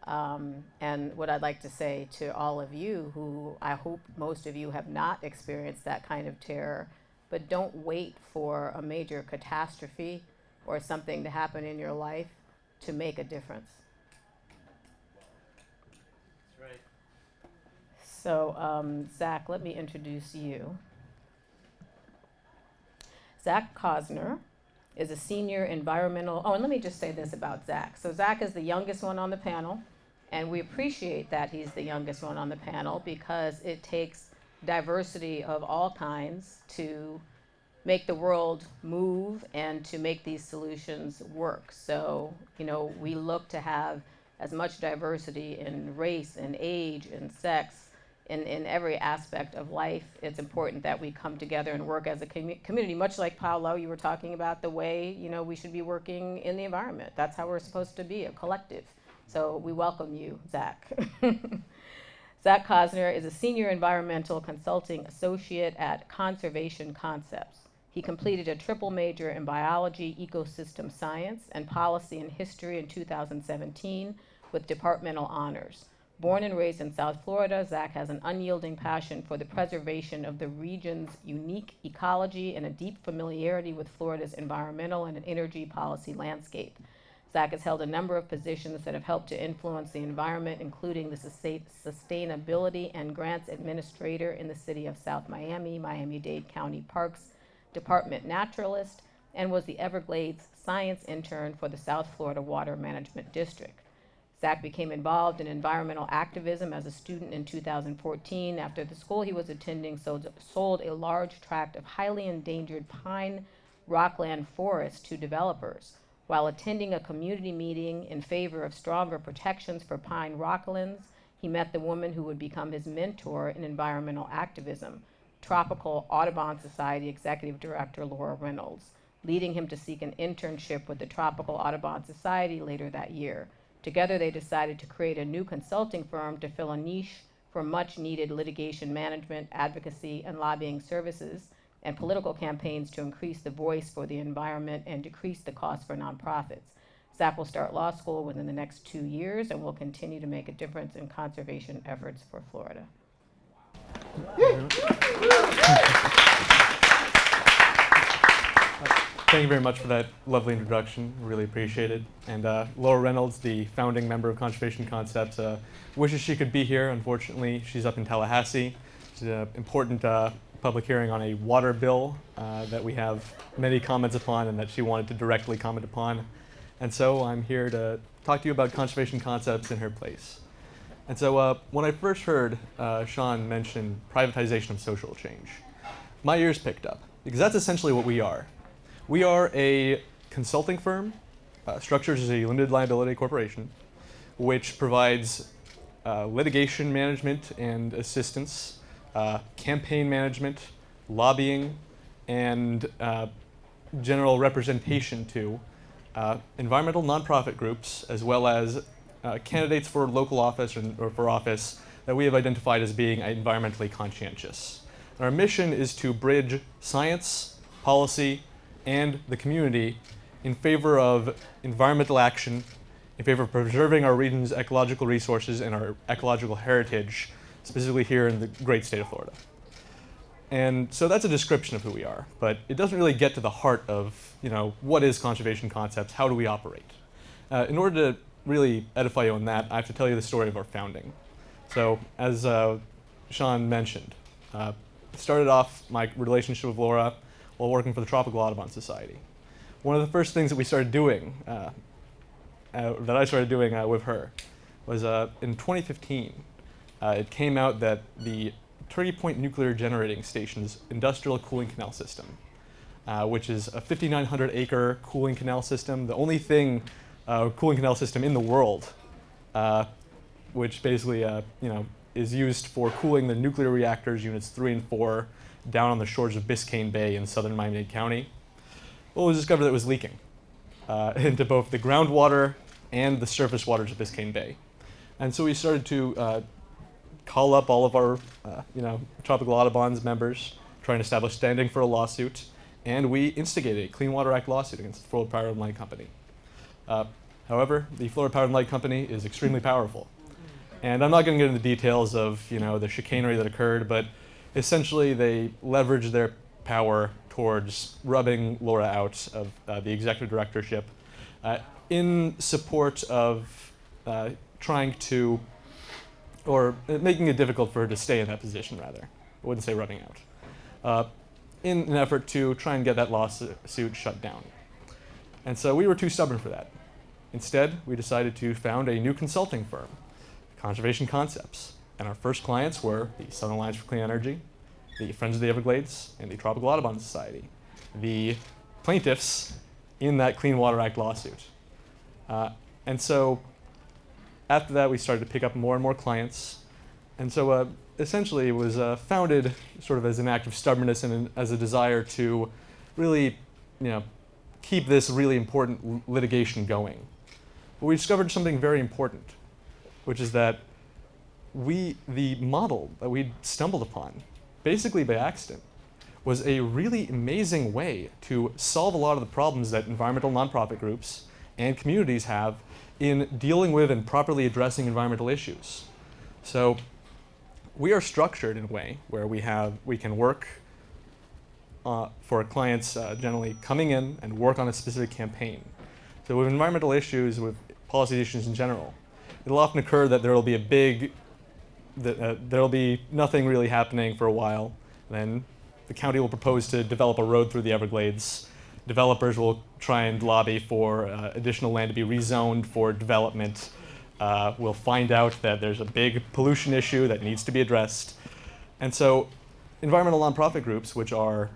And what I'd like to say to all of you, who I hope most of you have not experienced that kind of terror, but don't wait for a major catastrophe or something to happen in your life to make a difference. So, Zack, let me introduce you. Zack Costner is a senior environmental, and let me just say this about Zack. So Zack is the youngest one on the panel, and we appreciate that he's the youngest one on the panel because it takes diversity of all kinds to make the world move and to make these solutions work. So, we look to have as much diversity in race and age and sex in every aspect of life. It's important that we come together and work as a community, much like Paolo, you were talking about the way, we should be working in the environment. That's how we're supposed to be, a collective. So we welcome you, Zack. Zack Costner is a senior environmental consulting associate at Conservation Concepts. He completed a triple major in biology, ecosystem science, and policy and history in 2017 with departmental honors. Born and raised in South Florida, Zack has an unyielding passion for the preservation of the region's unique ecology and a deep familiarity with Florida's environmental and energy policy landscape. Zack has held a number of positions that have helped to influence the environment, including the Sustainability and Grants Administrator in the City of South Miami, Miami-Dade County Parks Department Naturalist, and was the Everglades Science Intern for the South Florida Water Management District. Zack became involved in environmental activism as a student in 2014 after the school he was attending sold a large tract of highly endangered pine rockland forest to developers. While attending a community meeting in favor of stronger protections for pine rocklands, he met the woman who would become his mentor in environmental activism, Tropical Audubon Society Executive Director Laura Reynolds, leading him to seek an internship with the Tropical Audubon Society later that year. Together, they decided to create a new consulting firm to fill a niche for much-needed litigation management, advocacy, and lobbying services, and political campaigns to increase the voice for the environment and decrease the cost for nonprofits. Zack will start law school within the next 2 years and will continue to make a difference in conservation efforts for Florida. Thank you very much for that lovely introduction. Really appreciate it. And Laura Reynolds, the founding member of Conservation Concepts, wishes she could be here. Unfortunately, she's up in Tallahassee. It's an important public hearing on a water bill that we have many comments upon and that she wanted to directly comment upon. And so I'm here to talk to you about Conservation Concepts in her place. And so when I first heard Seanne mention privatization of social change, my ears picked up, because that's essentially what we are. We are a consulting firm, structured as a limited liability corporation, which provides litigation management and assistance, campaign management, lobbying, and general representation to environmental nonprofit groups, as well as candidates for local office or for office that we have identified as being environmentally conscientious. And our mission is to bridge science, policy, and the community in favor of environmental action, in favor of preserving our region's ecological resources and our ecological heritage, specifically here in the great state of Florida. And so that's a description of who we are, but it doesn't really get to the heart of, what is Conservation Concepts, how do we operate? In order to really edify you on that, I have to tell you the story of our founding. So as Seanne mentioned, started off my relationship with Laura while working for the Tropical Audubon Society. One of the first things that we started doing, that I started doing with her, was in 2015. It came out that the Turkey Point Nuclear Generating Station's industrial cooling canal system, which is a 5,900 acre cooling canal system, the only cooling canal system in the world, which basically is used for cooling the nuclear reactors units 3 and 4 down on the shores of Biscayne Bay in southern Miami-Dade County. Well, it was discovered that it was leaking into both the groundwater and the surface waters of Biscayne Bay. And so we started to call up all of our Tropical Audubon's members, trying to establish standing for a lawsuit, and we instigated a Clean Water Act lawsuit against the Florida Power and Light Company. However, the Florida Power and Light Company is extremely powerful. And I'm not going to get into the details of the chicanery that occurred, but essentially they leveraged their power towards rubbing Laura out of the executive directorship in support of trying to, or making it difficult for her to stay in that position, rather. I wouldn't say rubbing out. In an effort to try and get that lawsuit shut down. And so we were too stubborn for that. Instead, we decided to found a new consulting firm, Conservation Concepts. And our first clients were the Southern Alliance for Clean Energy, the Friends of the Everglades, and the Tropical Audubon Society, the plaintiffs in that Clean Water Act lawsuit. And so after that, we started to pick up more and more clients. And so essentially it was founded sort of as an act of stubbornness and as a desire to really, keep this really important litigation going. But we discovered something very important, which is that the model that we stumbled upon, basically by accident, was a really amazing way to solve a lot of the problems that environmental nonprofit groups and communities have in dealing with and properly addressing environmental issues. So we are structured in a way where we can work for clients generally coming in and work on a specific campaign. So with environmental issues, with policy issues in general, it'll often occur that there will be there'll be nothing really happening for a while. Then the county will propose to develop a road through the Everglades. Developers will try and lobby for additional land to be rezoned for development. We'll find out that there's a big pollution issue that needs to be addressed. And so environmental nonprofit groups, which are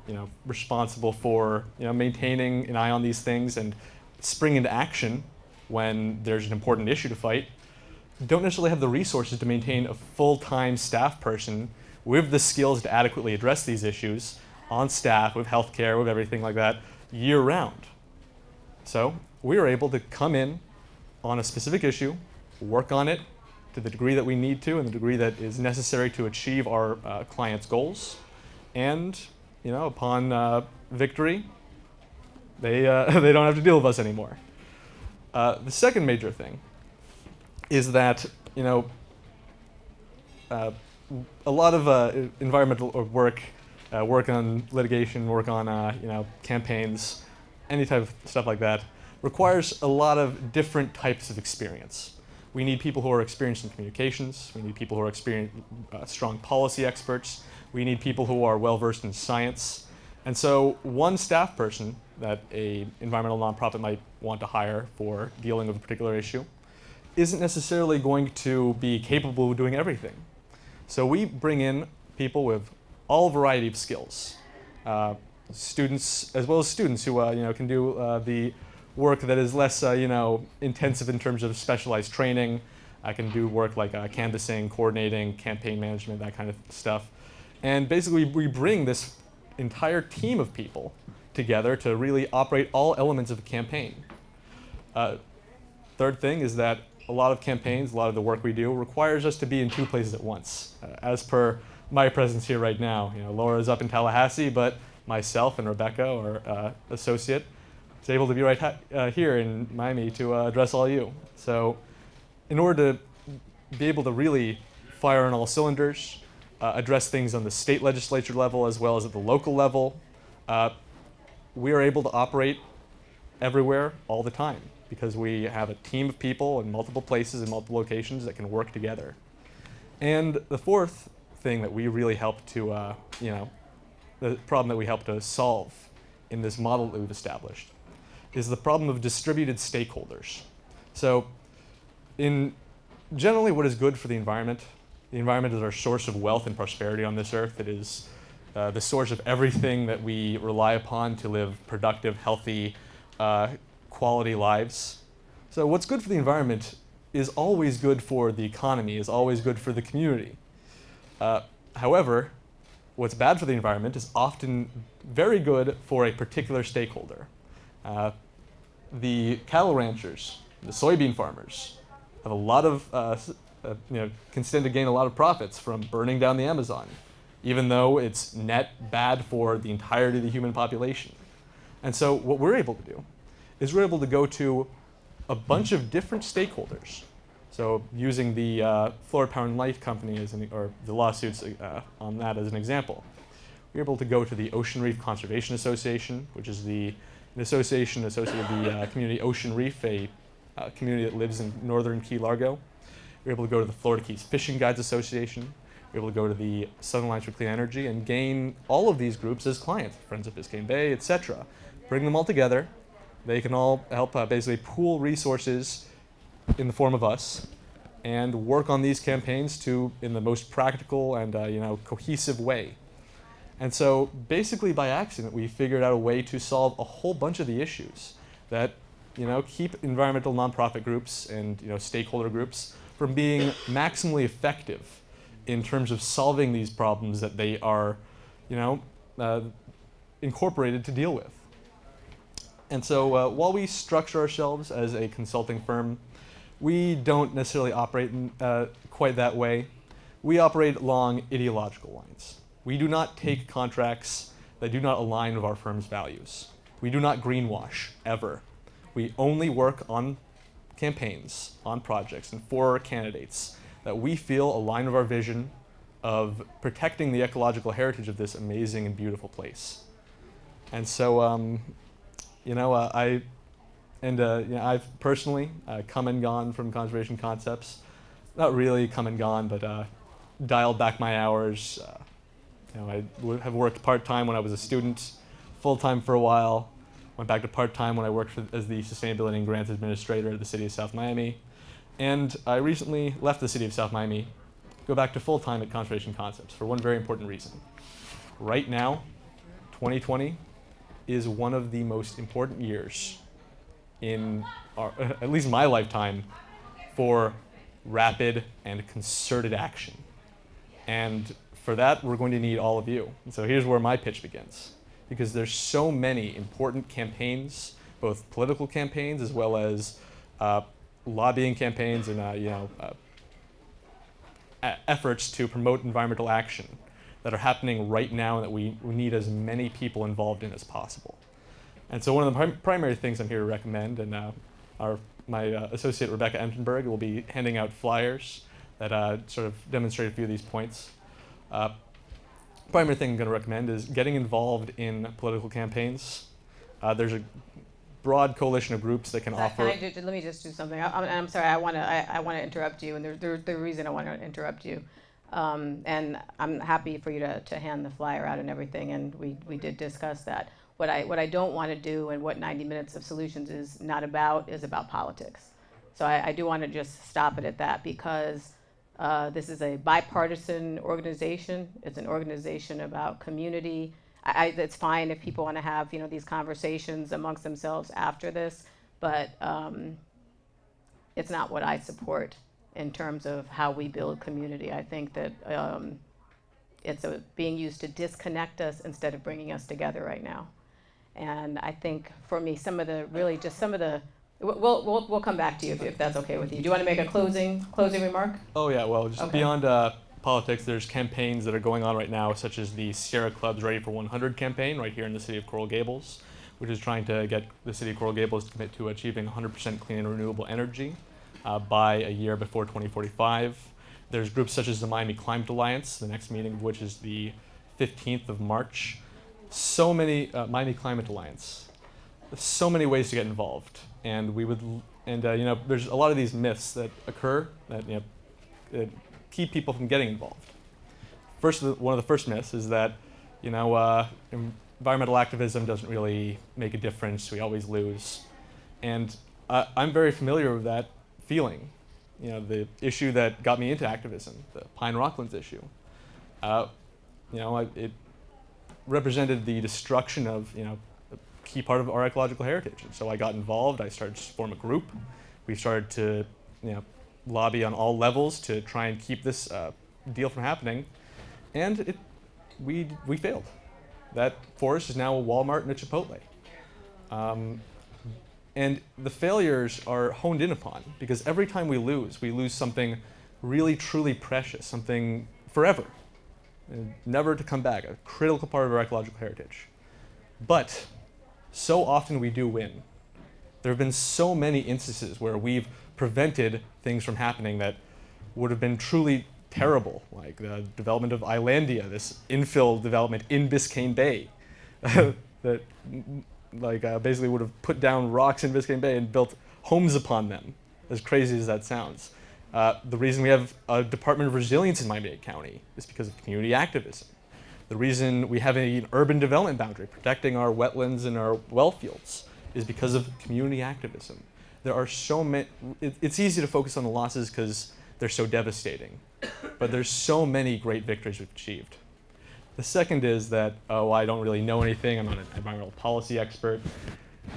responsible for maintaining an eye on these things and spring into action when there's an important issue to fight, don't necessarily have the resources to maintain a full-time staff person with the skills to adequately address these issues on staff, with healthcare, with everything like that, year-round. So we are able to come in on a specific issue, work on it to the degree that we need to and the degree that is necessary to achieve our clients' goals. And upon victory, they don't have to deal with us anymore. The second major thing is that a lot of environmental work, work on litigation, work on campaigns, any type of stuff like that, requires a lot of different types of experience. We need people who are experienced in communications. We need people who are strong policy experts. We need people who are well-versed in science. And so one staff person that an environmental nonprofit might want to hire for dealing with a particular issue isn't necessarily going to be capable of doing everything. So we bring in people with all variety of skills, students as well as students who can do the work that is less intensive in terms of specialized training. I can do work like canvassing, coordinating, campaign management, that kind of stuff. And basically we bring this entire team of people together to really operate all elements of a campaign. Third thing is that a lot of campaigns, a lot of the work we do requires us to be in two places at once. As per my presence here right now, Laura's up in Tallahassee, but myself and Rebecca, our associate, is able to be right here in Miami to address all you. So in order to be able to really fire on all cylinders, address things on the state legislature level as well as at the local level, we are able to operate everywhere all the time because we have a team of people in multiple places and multiple locations that can work together. And the fourth thing that we really help to, the problem that we help to solve in this model that we've established is the problem of distributed stakeholders. So in generally what is good for the environment is our source of wealth and prosperity on this earth. It is the source of everything that we rely upon to live productive, healthy, quality lives. So what's good for the environment is always good for the economy, is always good for the community. However, what's bad for the environment is often very good for a particular stakeholder. The cattle ranchers, the soybean farmers, have a lot of, can stand to gain a lot of profits from burning down the Amazon, even though it's net bad for the entirety of the human population. And so what we're able to do is we're able to go to a bunch of different stakeholders. So using the Florida Power and Light Company or the lawsuits on that as an example, we're able to go to the Ocean Reef Conservation Association, which is an association associated with the community Ocean Reef, a community that lives in northern Key Largo. We're able to go to the Florida Keys Fishing Guides Association. We're able to go to the Southern Alliance for Clean Energy and gain all of these groups as clients, Friends of Biscayne Bay, etc. Bring them all together. They can all help basically pool resources in the form of us and work on these campaigns in the most practical and cohesive way. And so basically by accident, we figured out a way to solve a whole bunch of the issues that keep environmental nonprofit groups and stakeholder groups from being maximally effective in terms of solving these problems that they are incorporated to deal with. And so while we structure ourselves as a consulting firm, we don't necessarily operate quite that way. We operate along ideological lines. We do not take contracts that do not align with our firm's values. We do not greenwash, ever. We only work on campaigns, on projects, and for candidates that we feel align with our vision of protecting the ecological heritage of this amazing and beautiful place. And so, And I've personally come and gone from conservation concepts. Not really come and gone, but dialed back my hours. I have worked part-time when I was a student, full-time for a while, went back to part-time when I worked as the Sustainability and Grants Administrator at the City of South Miami. And I recently left the City of South Miami, go back to full-time at Conservation Concepts for one very important reason. Right now, 2020 is one of the most important years in at least my lifetime for rapid and concerted action. And for that, we're going to need all of you. And so here's where my pitch begins. Because there's so many important campaigns, both political campaigns as well as lobbying campaigns and efforts to promote environmental action that are happening right now and that we need as many people involved in as possible. And so one of the primary things I'm here to recommend, and my associate Rebecca Entenberg will be handing out flyers that sort of demonstrate a few of these points. Primary thing I'm going to recommend is getting involved in political campaigns. There's a broad coalition of groups that can offer. Let me just do something. I'm sorry. I want to interrupt you, and there's the reason I want to interrupt you. And I'm happy for you to hand the flyer out and everything, and we did discuss that. What I don't want to do, and what 90 Minutes of Solutions is about politics. So I do want to just stop it at that, because this is a bipartisan organization. It's an organization about community. It's fine if people want to have these conversations amongst themselves after this, but it's not what I support in terms of how we build community. I think that it's being used to disconnect us instead of bringing us together right now. And I think for me, we'll come back to you if that's okay with you. Do you want to make a closing remark? Oh yeah, well, just Okay. Beyond politics, there's campaigns that are going on right now, such as the Sierra Club's Ready for 100 campaign right here in the city of Coral Gables, which is trying to get the city of Coral Gables to commit to achieving 100% clean and renewable energy by a year before 2045. There's groups such as the Miami Climate Alliance, the next meeting of which is the 15th of March. So many, Miami Climate Alliance. There's so many ways to get involved. And there's a lot of these myths that occur that keep people from getting involved. One of the first myths is that environmental activism doesn't really make a difference. We always lose, and I'm very familiar with that feeling. The issue that got me into activism, the Pine Rocklands issue. It represented the destruction of a key part of our ecological heritage. And so I got involved. I started to form a group. We started to lobby on all levels to try and keep this deal from happening, and we failed. That forest is now a Walmart and a Chipotle. And the failures are honed in upon because every time we lose something really truly precious, something forever, never to come back, a critical part of our ecological heritage. But so often we do win. There have been so many instances where we've prevented things from happening that would have been truly terrible, like the development of Islandia, this infill development in Biscayne Bay, that basically would have put down rocks in Biscayne Bay and built homes upon them, as crazy as that sounds. The reason we have a Department of Resilience in Miami-Dade County is because of community activism. The reason we have an urban development boundary protecting our wetlands and our well fields is because of community activism. There are so many, it's easy to focus on the losses because they're so devastating, but there's so many great victories we've achieved. The second is that, I don't really know anything, I'm not an environmental policy expert.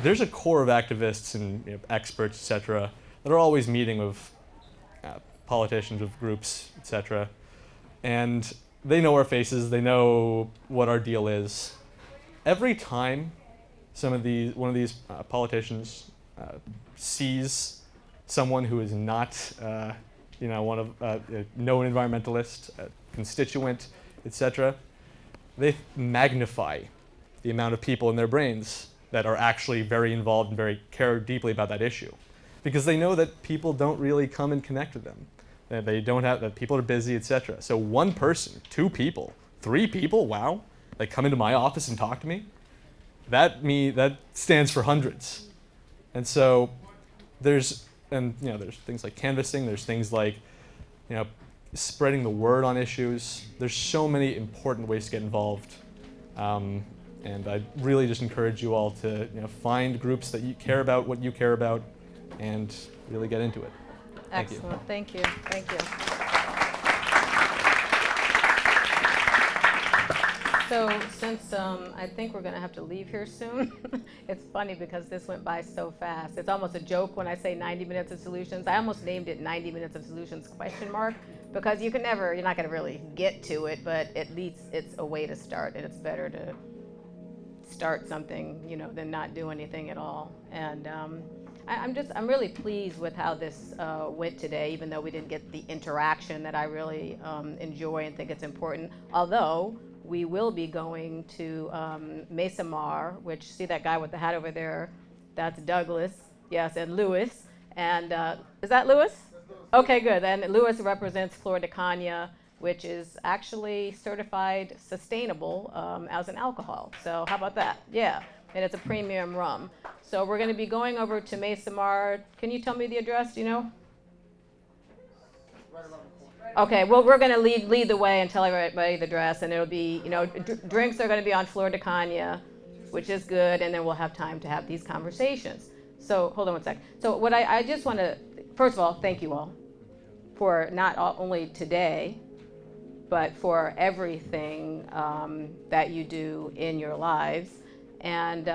There's a core of activists and experts, et cetera, that are always meeting with politicians, with groups, et cetera, and they know our faces, they know what our deal is. Every time one of these politicians sees someone who is not, one of a known environmentalist, a constituent, etc., they magnify the amount of people in their brains that are actually very involved and very care deeply about that issue, because they know that people don't really come and connect with them. That people are busy, etc. So one person, 2 people, 3 people, wow, they come into my office and talk to me. That stands for hundreds. And so there's things like canvassing, there's things like, spreading the word on issues. There's so many important ways to get involved. And I really just encourage you all to find groups that you care about, what you care about, and really get into it. Thank you. Excellent. Thank you. Thank you. So since I think we're going to have to leave here soon, it's funny because this went by so fast. It's almost a joke when I say 90 minutes of solutions. I almost named it 90 minutes of solutions ? Because you're not going to really get to it, but at least it's a way to start, and it's better to start something, than not do anything at all. And I'm really pleased with how this went today, even though we didn't get the interaction that I really enjoy and think it's important. Although we will be going to Mesa Mar, which, see that guy with the hat over there? That's Douglas, yes, and Lewis. And is that Lewis? Okay, good. And Lewis represents Flor de Caña, which is actually certified sustainable as an alcohol. So how about that? Yeah, and it's a premium rum. So we're going to be going over to Mesa Mar. Can you tell me the address? Do you know? Okay, well, we're going to lead the way and tell everybody the address, and it'll be, drinks are going to be on Flor de Caña, which is good, and then we'll have time to have these conversations. So hold on one sec. So what I just want to, first of all, thank you all for not only today, but for everything that you do in your lives. And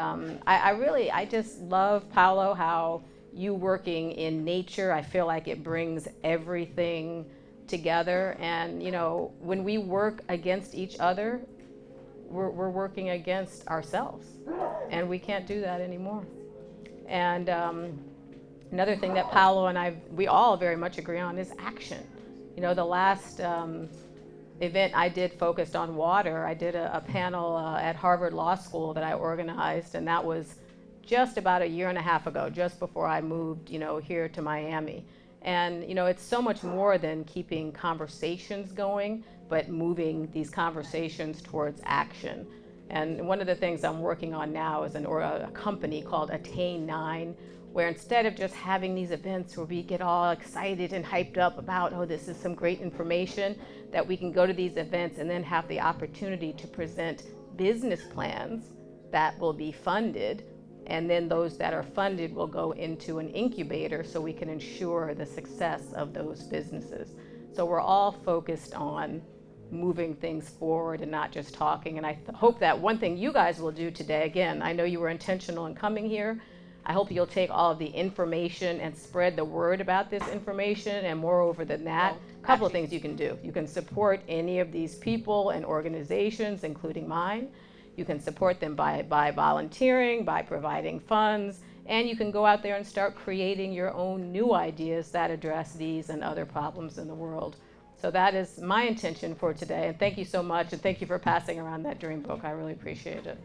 I just love, Paolo, how you working in nature, I feel like it brings everything together. And when we work against each other, we're working against ourselves, and we can't do that anymore. And another thing that Paolo and we all very much agree on is action. The last event I did focused on water. I did a panel at Harvard Law School that I organized, and that was just about a year and a half ago, just before I moved, here to Miami. And it's so much more than keeping conversations going, but moving these conversations towards action. And one of the things I'm working on now is a company called Attain 9, where instead of just having these events where we get all excited and hyped up about, oh, this is some great information, that we can go to these events and then have the opportunity to present business plans that will be funded, and then those that are funded will go into an incubator so we can ensure the success of those businesses. So we're all focused on moving things forward and not just talking. And I hope that one thing you guys will do today, again, I know you were intentional in coming here. I hope you'll take all of the information and spread the word about this information. And moreover than that, a couple of things you can do. You can support any of these people and organizations, including mine. You can support them by volunteering, by providing funds, and you can go out there and start creating your own new ideas that address these and other problems in the world. So that is my intention for today, and thank you so much, and thank you for passing around that dream book. I really appreciate it.